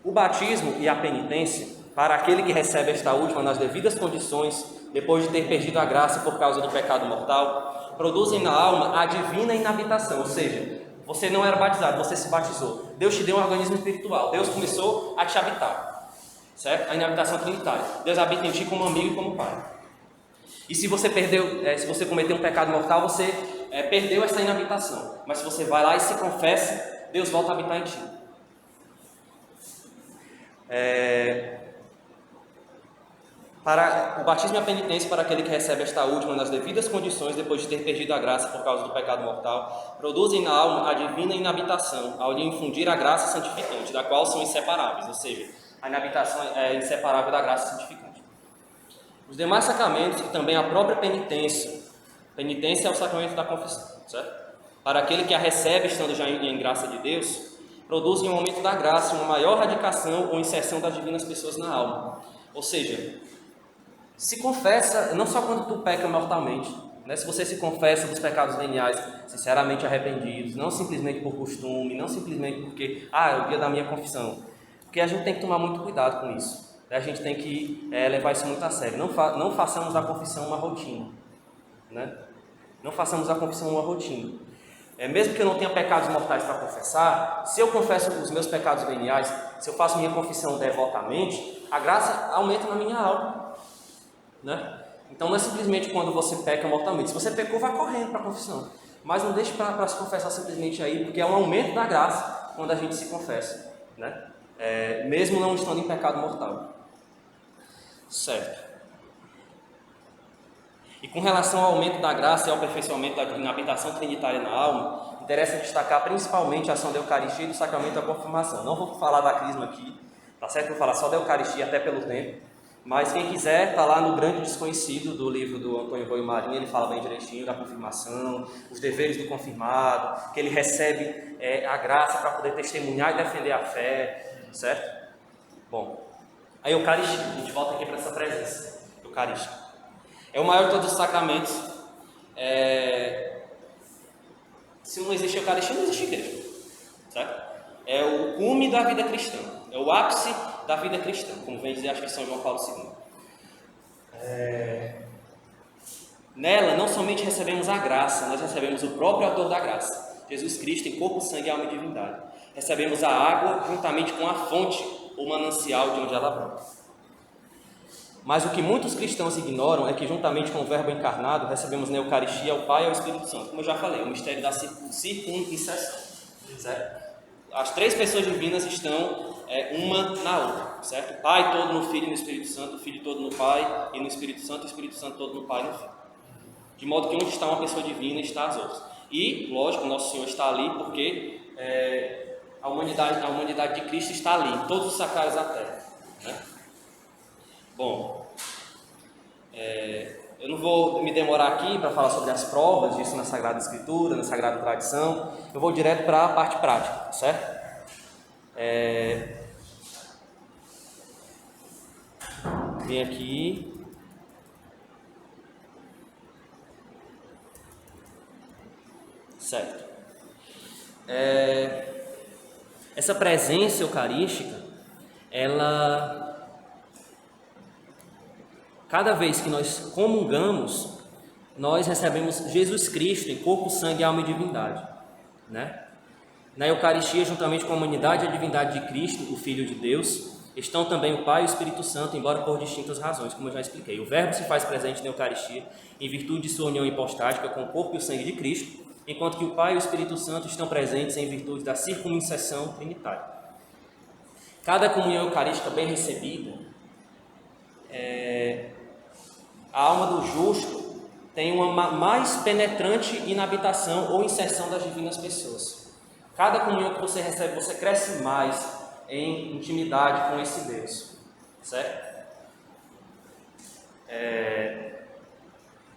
O batismo e a penitência, para aquele que recebe esta última nas devidas condições, depois de ter perdido a graça por causa do pecado mortal, produzem na alma a divina inabitação, ou seja, você não era batizado, você se batizou. Deus te deu um organismo espiritual, Deus começou a te habitar, certo? A inabitação trinitária. Deus habita em ti como amigo e como pai. E se você se você cometeu um pecado mortal, você perdeu essa inabitação. Mas se você vai lá e se confessa, Deus volta a habitar em ti. Para o batismo e a penitência, para aquele que recebe esta última nas devidas condições, depois de ter perdido a graça por causa do pecado mortal, produzem na alma a divina inabitação, ao lhe infundir a graça santificante, da qual são inseparáveis, ou seja, a inabitação é inseparável da graça santificante. Os demais sacramentos e também a própria penitência Penitência é o sacramento da confissão, certo? Para aquele que a recebe estando já em graça de Deus, produz em um momento da graça uma maior radicação ou inserção das divinas pessoas na alma. Ou seja, se confessa não só quando tu peca mortalmente, né? Se você se confessa dos pecados veniais sinceramente arrependidos, não simplesmente por costume, não simplesmente porque, é o dia da minha confissão, porque a gente tem que tomar muito cuidado com isso, né? A gente tem que levar isso muito a sério. Não façamos a confissão uma rotina, né? Não façamos a confissão uma rotina. Mesmo que eu não tenha pecados mortais para confessar, se eu confesso os meus pecados veniais, se eu faço minha confissão devotamente, a graça aumenta na minha alma, né? Então não é simplesmente quando você peca mortalmente. Se você pecou, vá correndo para a confissão. Mas não deixe para se confessar simplesmente aí, porque é um aumento da graça quando a gente se confessa, né? Mesmo não estando em pecado mortal. Certo. E com relação ao aumento da graça e ao aperfeiçoamento da habitação trinitária na alma, interessa destacar principalmente a ação da Eucaristia e do sacramento da confirmação. Não vou falar da crisma aqui, tá certo? Vou falar só da Eucaristia, até pelo tempo. Mas quem quiser, está lá no Grande Desconhecido do livro do Antônio Roio Marinho, ele fala bem direitinho da confirmação, os deveres do confirmado, que ele recebe a graça para poder testemunhar e defender a fé, certo? Bom, a Eucaristia, a gente volta aqui para essa presença eucarística. É o maior de todos os sacramentos. Se não existe Eucaristia, não existe igreja, certo? É o cume da vida cristã, é o ápice da vida cristã, como vem dizer, acho que São João Paulo II. Nela, não somente recebemos a graça, nós recebemos o próprio autor da graça, Jesus Cristo, em corpo, sangue, alma e divindade. Recebemos a água juntamente com a fonte ou manancial de onde ela brota. Mas o que muitos cristãos ignoram é que, juntamente com o Verbo encarnado, recebemos na Eucaristia o Pai e o Espírito Santo. Como eu já falei, o mistério da circuncisão, certo? As três pessoas divinas estão uma na outra, certo? O Pai todo no Filho e no Espírito Santo, o Filho todo no Pai e no Espírito Santo, o Espírito Santo todo no Pai e no Filho. De modo que onde está uma pessoa divina, está as outras. E, lógico, o Nosso Senhor está ali porque a humanidade de Cristo está ali, em todos os sacrários da terra, né? Bom, eu não vou me demorar aqui para falar sobre as provas disso na Sagrada Escritura, na Sagrada Tradição. Eu vou direto para a parte prática, certo? Vem aqui. Certo. Essa presença eucarística, cada vez que nós comungamos, nós recebemos Jesus Cristo em corpo, sangue, alma e divindade, né? Na Eucaristia, juntamente com a humanidade e a divindade de Cristo, o Filho de Deus, estão também o Pai e o Espírito Santo, embora por distintas razões, como eu já expliquei. O Verbo se faz presente na Eucaristia em virtude de sua união hipostática com o corpo e o sangue de Cristo, enquanto que o Pai e o Espírito Santo estão presentes em virtude da circuncisão trinitária. Cada comunhão eucarística bem recebida, a alma do justo tem uma mais penetrante inabitação ou inserção das divinas pessoas. Cada comunhão que você recebe, você cresce mais em intimidade com esse Deus, certo?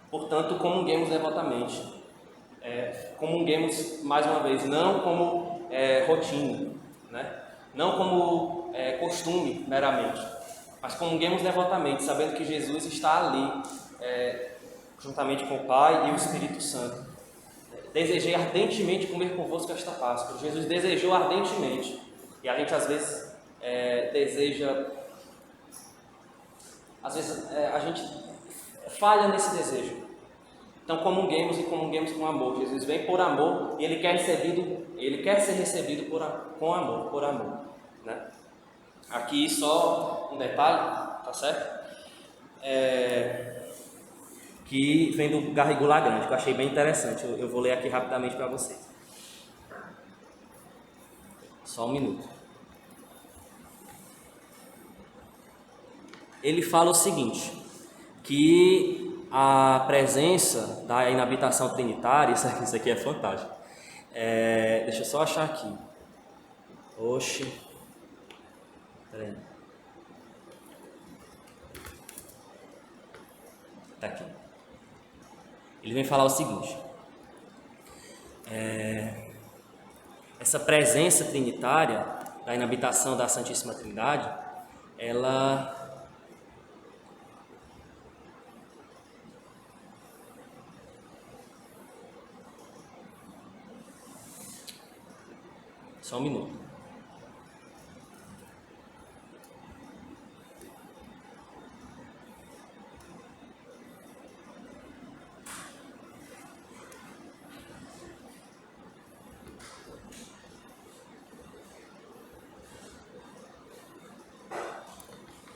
Portanto, comunguemos devotamente. Comunguemos, mais uma vez, não como rotina, né? Não como costume meramente, mas comunguemos devotamente, sabendo que Jesus está ali, juntamente com o Pai e o Espírito Santo. Desejei ardentemente comer convosco esta Páscoa. Jesus desejou ardentemente. E a gente às vezes deseja, às vezes a gente falha nesse desejo. Então comunguemos e comunguemos com amor. Jesus vem por amor e Ele quer ser recebido com amor, por amor, né? Aqui só um detalhe, tá certo? Que vem do Garrigou Lagrange, que eu achei bem interessante. Eu vou ler aqui rapidamente para vocês. Só um minuto. Ele fala o seguinte, que a presença da inabitação trinitária, isso aqui é fantástico. Deixa eu só achar aqui. Oxe. Peraí. Tá aqui. Ele vem falar o seguinte: essa presença trinitária da inabitação da Santíssima Trindade, ela só um minuto.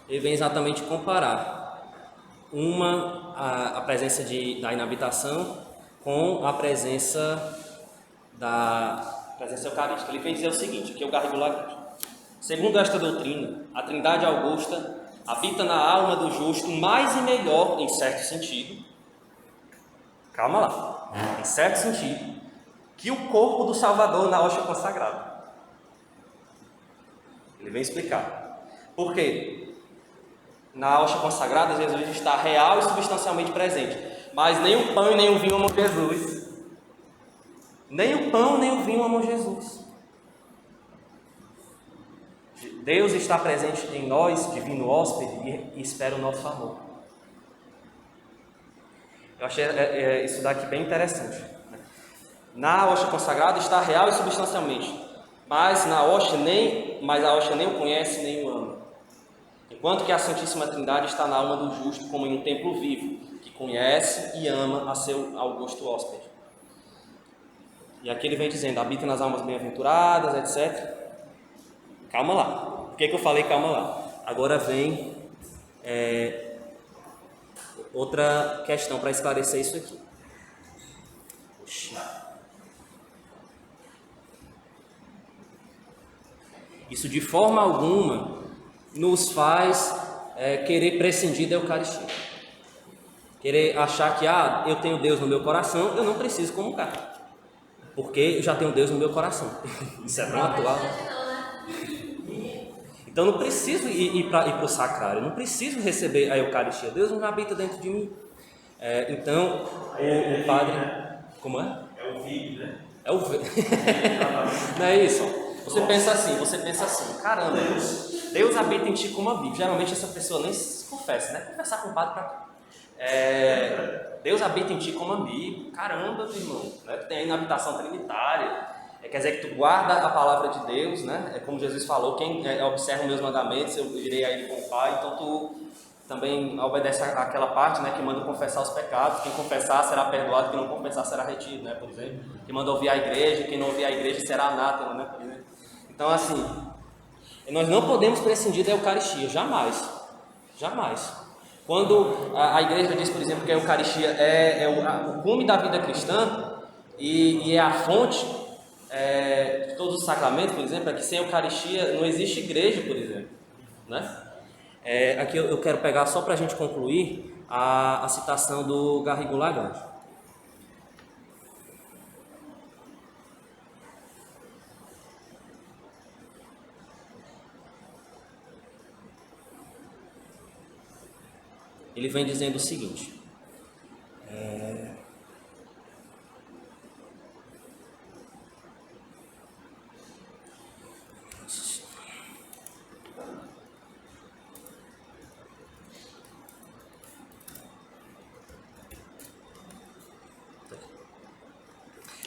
Ele vem exatamente comparar a presença da inabitação com a presença eucarística. Ele vem dizer o seguinte, que é o Garrigo Lagrange. Segundo esta doutrina, a Trindade Augusta habita na alma do justo mais e melhor, em certo sentido, calma lá, em certo sentido, que o corpo do Salvador na hóstia consagrada. Ele vem explicar. Por quê? Na hóstia consagrada, Jesus está real e substancialmente presente. Mas nem o pão e nem o vinho amam Jesus. Nem o pão nem o vinho amam Jesus. Deus está presente em nós, divino hóspede, e espera o nosso amor. Eu achei isso daqui bem interessante. Na hóstia consagrada está real e substancialmente. Mas a hóstia nem o conhece nem o ama. Enquanto que a Santíssima Trindade está na alma do justo como em um templo vivo, que conhece e ama a seu augusto hóspede. E aqui ele vem dizendo, habita nas almas bem-aventuradas, etc. Calma lá. Por que eu falei calma lá? Agora vem outra questão para esclarecer isso aqui. Isso de forma alguma nos faz querer prescindir da Eucaristia. Querer achar que eu tenho Deus no meu coração, eu não preciso comungar, porque eu já tenho Deus no meu coração. Isso é tão atual. Então eu não preciso ir para o sacrário, eu não preciso receber a Eucaristia. Deus não habita dentro de mim. Então o padre... Como é?
É o vídeo, né?
É o vídeo. Não é isso? Você pensa assim, caramba, Deus habita em ti como a Bíblia. Geralmente essa pessoa nem se confessa, né? Conversar com o padre para Deus habita em ti como amigo. Caramba, meu irmão, né? Tem a inabitação trinitária. Quer dizer que tu guarda a palavra de Deus, né? É como Jesus falou, quem observa os meus mandamentos, eu irei a ele com o Pai. Então tu também obedece àquela parte, né, que manda confessar os pecados. Quem confessar será perdoado, quem não confessar será retido, né, por exemplo. Quem manda ouvir a igreja, quem não ouvir a igreja será anátema, né, por exemplo. Então, assim, nós não podemos prescindir da Eucaristia, jamais. Jamais. Quando a igreja diz, por exemplo, que a Eucaristia é o cume da vida cristã e é a fonte de todos os sacramentos, por exemplo, é que sem Eucaristia não existe igreja, por exemplo, né? Aqui eu quero pegar só para a gente concluir a citação do Garrigo Lagrange. Ele vem dizendo o seguinte: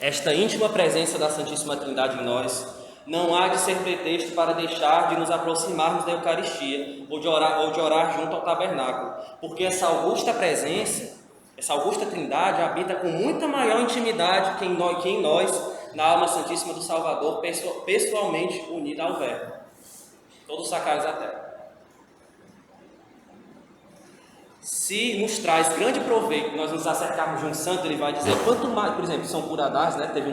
esta íntima presença da Santíssima Trindade em nós não há de ser pretexto para deixar de nos aproximarmos da Eucaristia ou de orar junto ao tabernáculo, porque essa augusta presença, essa augusta Trindade habita com muita maior intimidade que em nós, na alma santíssima do Salvador, pessoalmente unida ao Verbo. Todos os sacrários da terra. Se nos traz grande proveito nós nos acercarmos de um santo, ele vai dizer, quanto mais, por exemplo, São Curadás, né, teve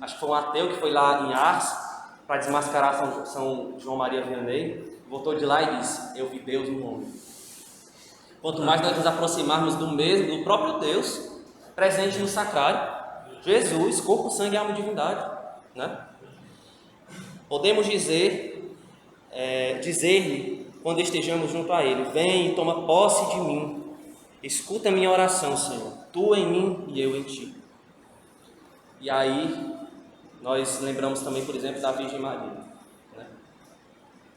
acho que foi um ateu que foi lá em Ars para desmascarar São João Maria Vianney, voltou de lá e disse, eu vi Deus no homem. Quanto mais nós nos aproximarmos do próprio Deus, presente no sacrário, Jesus, corpo, sangue, alma e divindade, né? Podemos dizer-lhe, quando estejamos junto a Ele, vem e toma posse de mim, Escuta a minha oração, Senhor, Tu em mim e eu em Ti. E aí, nós lembramos também, por exemplo, da Virgem Maria, né?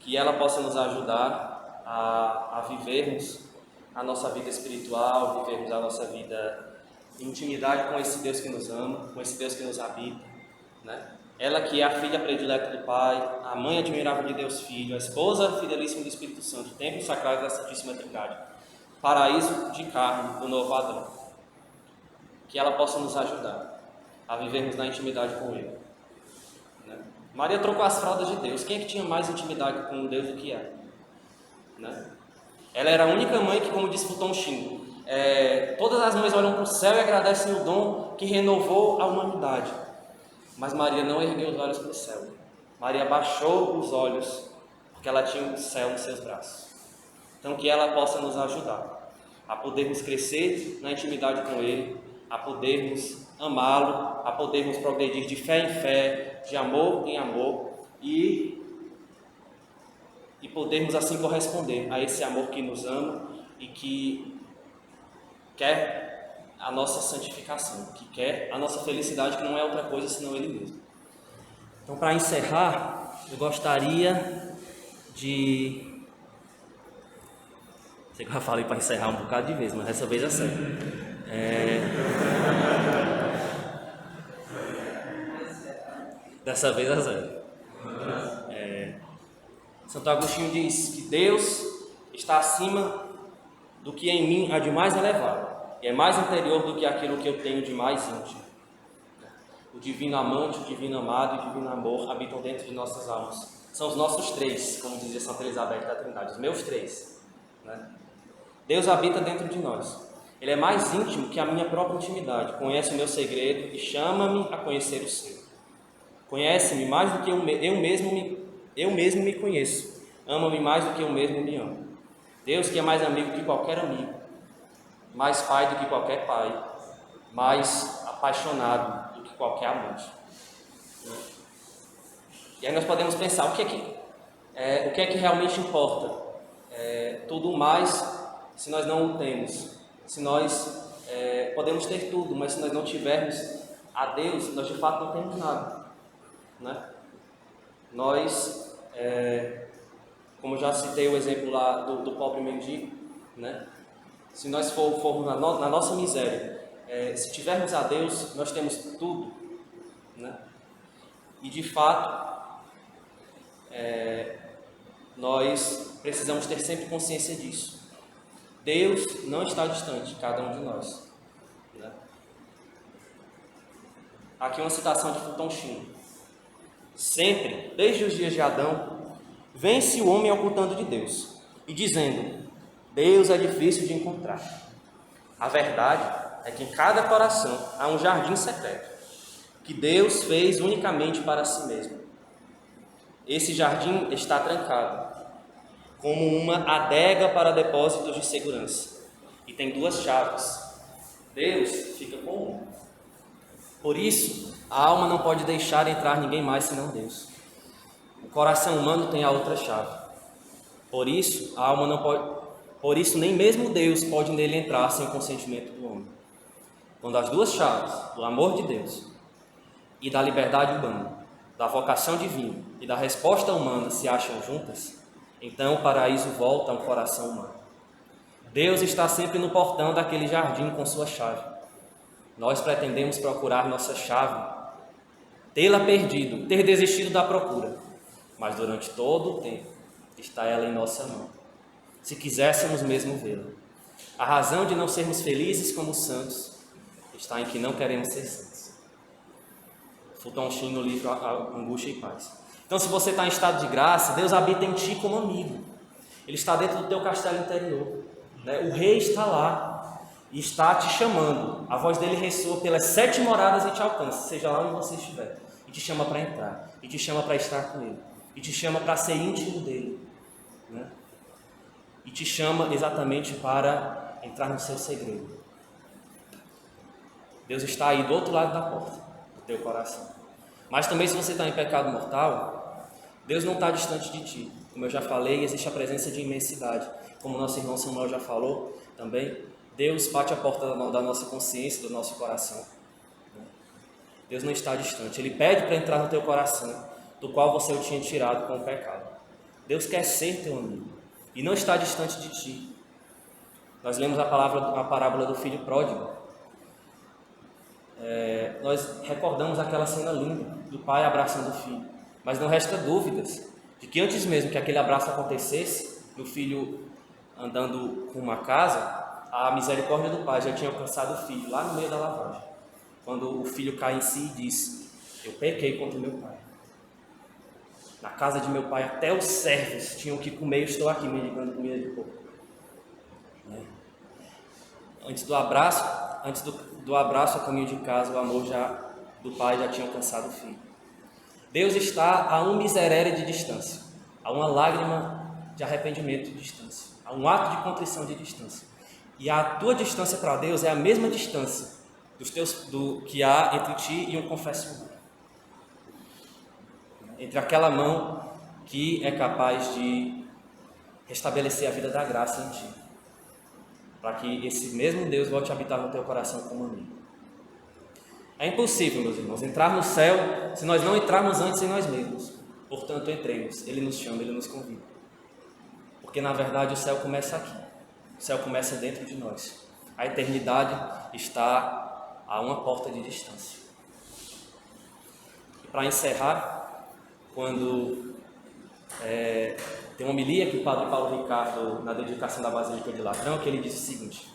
Que ela possa nos ajudar a vivermos a nossa vida espiritual, vivermos a nossa vida em intimidade com esse Deus que nos ama, com esse Deus que nos habita, né? Ela que é a filha predileta do Pai, a mãe admirável de Deus Filho, a esposa fidelíssima do Espírito Santo, templo sagrado da Santíssima Trindade, paraíso de carne do novo Adão. Que ela possa nos ajudar a vivermos na intimidade com Ele, né? Maria trocou as fraldas de Deus. Quem é que tinha mais intimidade com Deus do que ela, né? Ela era a única mãe que, como disse Fulton Sheen, todas as mães olham para o céu e agradecem o dom que renovou a humanidade. Mas Maria não ergueu os olhos para o céu. Maria baixou os olhos porque ela tinha o céu nos seus braços. Então que ela possa nos ajudar a podermos crescer na intimidade com Ele, a podermos amá-lo, a podermos progredir de fé em fé, de amor em amor e podermos assim corresponder a esse amor que nos ama e que quer a nossa santificação, que quer a nossa felicidade, que não é outra coisa senão Ele mesmo. Então, para encerrar, eu gostaria de... Sei que eu já falei para encerrar um bocado de vez, mas dessa vez é sério. Dessa vez é sério. Santo Agostinho diz que Deus está acima do que em mim há de mais elevado e é mais interior do que aquilo que eu tenho de mais íntimo. O divino amante, o divino amado e o divino amor habitam dentro de nossas almas. São os nossos três, como dizia Santa Elizabeth da Trindade, os meus três, né? Deus habita dentro de nós. Ele é mais íntimo que a minha própria intimidade, conhece o meu segredo e chama-me a conhecer o seu. Conhece-me mais do que eu mesmo me conheço. Ama-me mais do que eu mesmo me amo. Deus que é mais amigo que qualquer amigo, mais pai do que qualquer pai, mais apaixonado do que qualquer amante. E aí nós podemos pensar, o que é que realmente importa? Tudo mais se nós não o temos. Se nós podemos ter tudo, mas se nós não tivermos a Deus, nós de fato não temos nada, né? Nós, como já citei o exemplo lá do pobre mendigo, né? Se nós formos na nossa miséria, se tivermos a Deus, nós temos tudo, né? E de fato, nós precisamos ter sempre consciência disso. Deus não está distante de cada um de nós, né? Aqui uma citação de Fulton Sheen. Sempre, desde os dias de Adão, vem-se o homem ocultando de Deus e dizendo: Deus é difícil de encontrar. A verdade é que em cada coração há um jardim secreto que Deus fez unicamente para si mesmo. Esse jardim está trancado, como uma adega para depósitos de segurança, e tem duas chaves. Deus fica com uma. Por isso, a alma não pode deixar entrar ninguém mais senão Deus. O coração humano tem a outra chave. Por isso, a alma não pode. Por isso, nem mesmo Deus pode nele entrar sem o consentimento do homem. Quando as duas chaves, do amor de Deus e da liberdade humana, da vocação divina e da resposta humana se acham juntas, então o paraíso volta ao coração humano. Deus está sempre no portão daquele jardim com sua chave. Nós pretendemos procurar nossa chave, tê-la perdido, ter desistido da procura, mas durante todo o tempo está ela em nossa mão, se quiséssemos mesmo vê-la. A razão de não sermos felizes como santos está em que não queremos ser santos. Fulton Sheen no livro Angústia e Paz. Então, se você está em estado de graça, Deus habita em ti como amigo. Ele está dentro do teu castelo interior, né? O rei está lá e está te chamando. A voz dele ressoa pelas 7 moradas e te alcança, seja lá onde você estiver. E te chama para entrar, e te chama para estar com ele, e te chama para ser íntimo dele, né? E te chama exatamente para entrar no seu segredo. Deus está aí do outro lado da porta do teu coração. Mas também, se você está em pecado mortal, Deus não está distante de ti. Como eu já falei, existe a presença de imensidade. Como nosso irmão Samuel já falou também, Deus bate a porta da nossa consciência, do nosso coração. Deus não está distante. Ele pede para entrar no teu coração, do qual você o tinha tirado com o pecado. Deus quer ser teu amigo e não está distante de ti. Nós lemos a parábola do filho pródigo. Nós recordamos aquela cena linda do pai abraçando o filho, mas não resta dúvidas de que antes mesmo que aquele abraço acontecesse, do filho andando com uma casa, a misericórdia do pai já tinha alcançado o filho lá no meio da lavagem, quando o filho cai em si e diz: eu pequei contra o meu pai. Na casa de meu pai até os servos tinham o que comer, eu estou aqui me ligando comida de porco. Antes do abraço a caminho de casa, o amor do pai já tinha alcançado o filho. Deus está a um miserere de distância, a uma lágrima de arrependimento de distância, a um ato de contrição de distância. E a tua distância para Deus é a mesma distância que há entre ti e um confessionário. Entre aquela mão que é capaz de restabelecer a vida da graça em ti, para que esse mesmo Deus volte a habitar no teu coração como amigo. É impossível, meus irmãos, entrar no céu se nós não entrarmos antes em nós mesmos. Portanto, entremos. Ele nos chama, Ele nos convida. Porque, na verdade, o céu começa aqui. O céu começa dentro de nós. A eternidade está a uma porta de distância. E para encerrar, quando tem uma homilia que o Padre Paulo Ricardo, na dedicação da Basílica de Latrão, que ele diz o seguinte: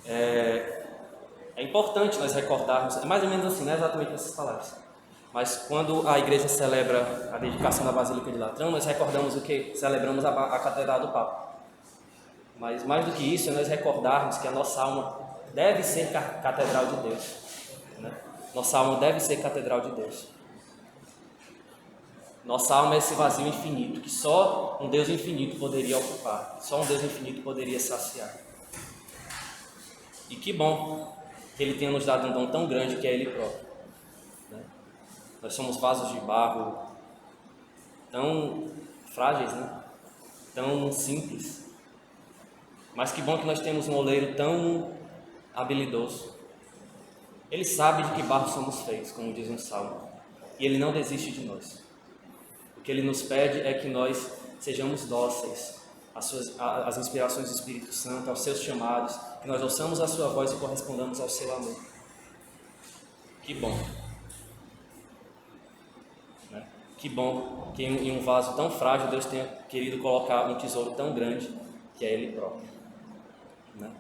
é importante nós recordarmos, é mais ou menos assim, não é exatamente essas palavras, mas quando a igreja celebra a dedicação da Basílica de Latrão, nós recordamos o que? Celebramos a Catedral do Papa. Mas mais do que isso, é nós recordarmos que a nossa alma deve ser Catedral de Deus. Né? Nossa alma deve ser Catedral de Deus. Nossa alma é esse vazio infinito, que só um Deus infinito poderia ocupar, só um Deus infinito poderia saciar. E que bom que Ele tenha nos dado um dom tão grande que é Ele próprio. Né? Nós somos vasos de barro tão frágeis, né? Tão simples. Mas que bom que nós temos um oleiro tão habilidoso. Ele sabe de que barro somos feitos, como diz um salmo, e Ele não desiste de nós. O que Ele nos pede é que nós sejamos dóceis às inspirações do Espírito Santo, aos seus chamados, que nós ouçamos a sua voz e correspondamos ao seu amor. Que bom! Né? Que bom que em um vaso tão frágil Deus tenha querido colocar um tesouro tão grande, que é Ele próprio. Né?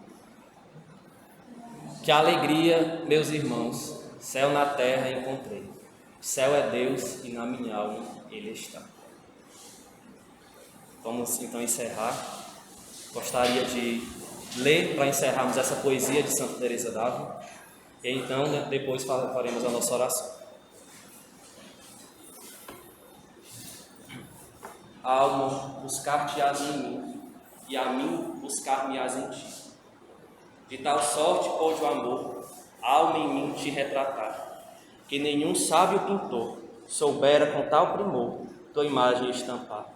Que alegria, meus irmãos, céu na terra encontrei. O céu é Deus e na minha alma Ele está. Vamos então encerrar. Gostaria de ler para encerrarmos essa poesia de Santa Teresa d'Ávila e então depois faremos a nossa oração. Alma, buscar-te-ás em mim e a mim buscar-me-ás em ti. De tal sorte pôde o amor, alma em mim te retratar, que nenhum sábio pintor soubera com tal primor tua imagem estampar.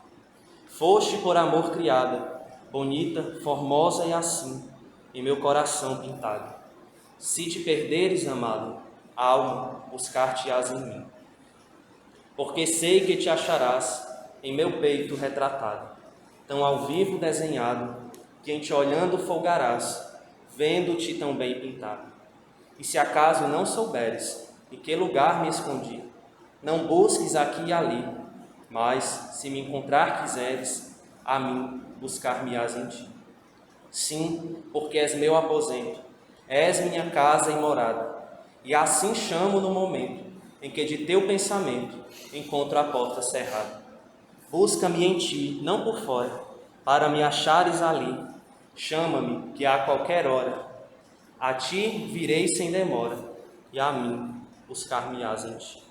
Foste por amor criada, bonita, formosa e assim, em meu coração pintada. Se te perderes, amado, alma, buscar-te-ás em mim. Porque sei que te acharás em meu peito retratado, tão ao vivo desenhado, que em te olhando folgarás, vendo-te tão bem pintado. E se acaso não souberes em que lugar me escondi, não busques aqui e ali, mas, se me encontrar quiseres, a mim buscar-me-ás em ti. Sim, porque és meu aposento, és minha casa e morada, e assim chamo no momento em que de teu pensamento encontro a porta cerrada. Busca-me em ti, não por fora, para me achares ali. Chama-me, que a qualquer hora a ti virei sem demora, e a mim buscar-me-ás em ti.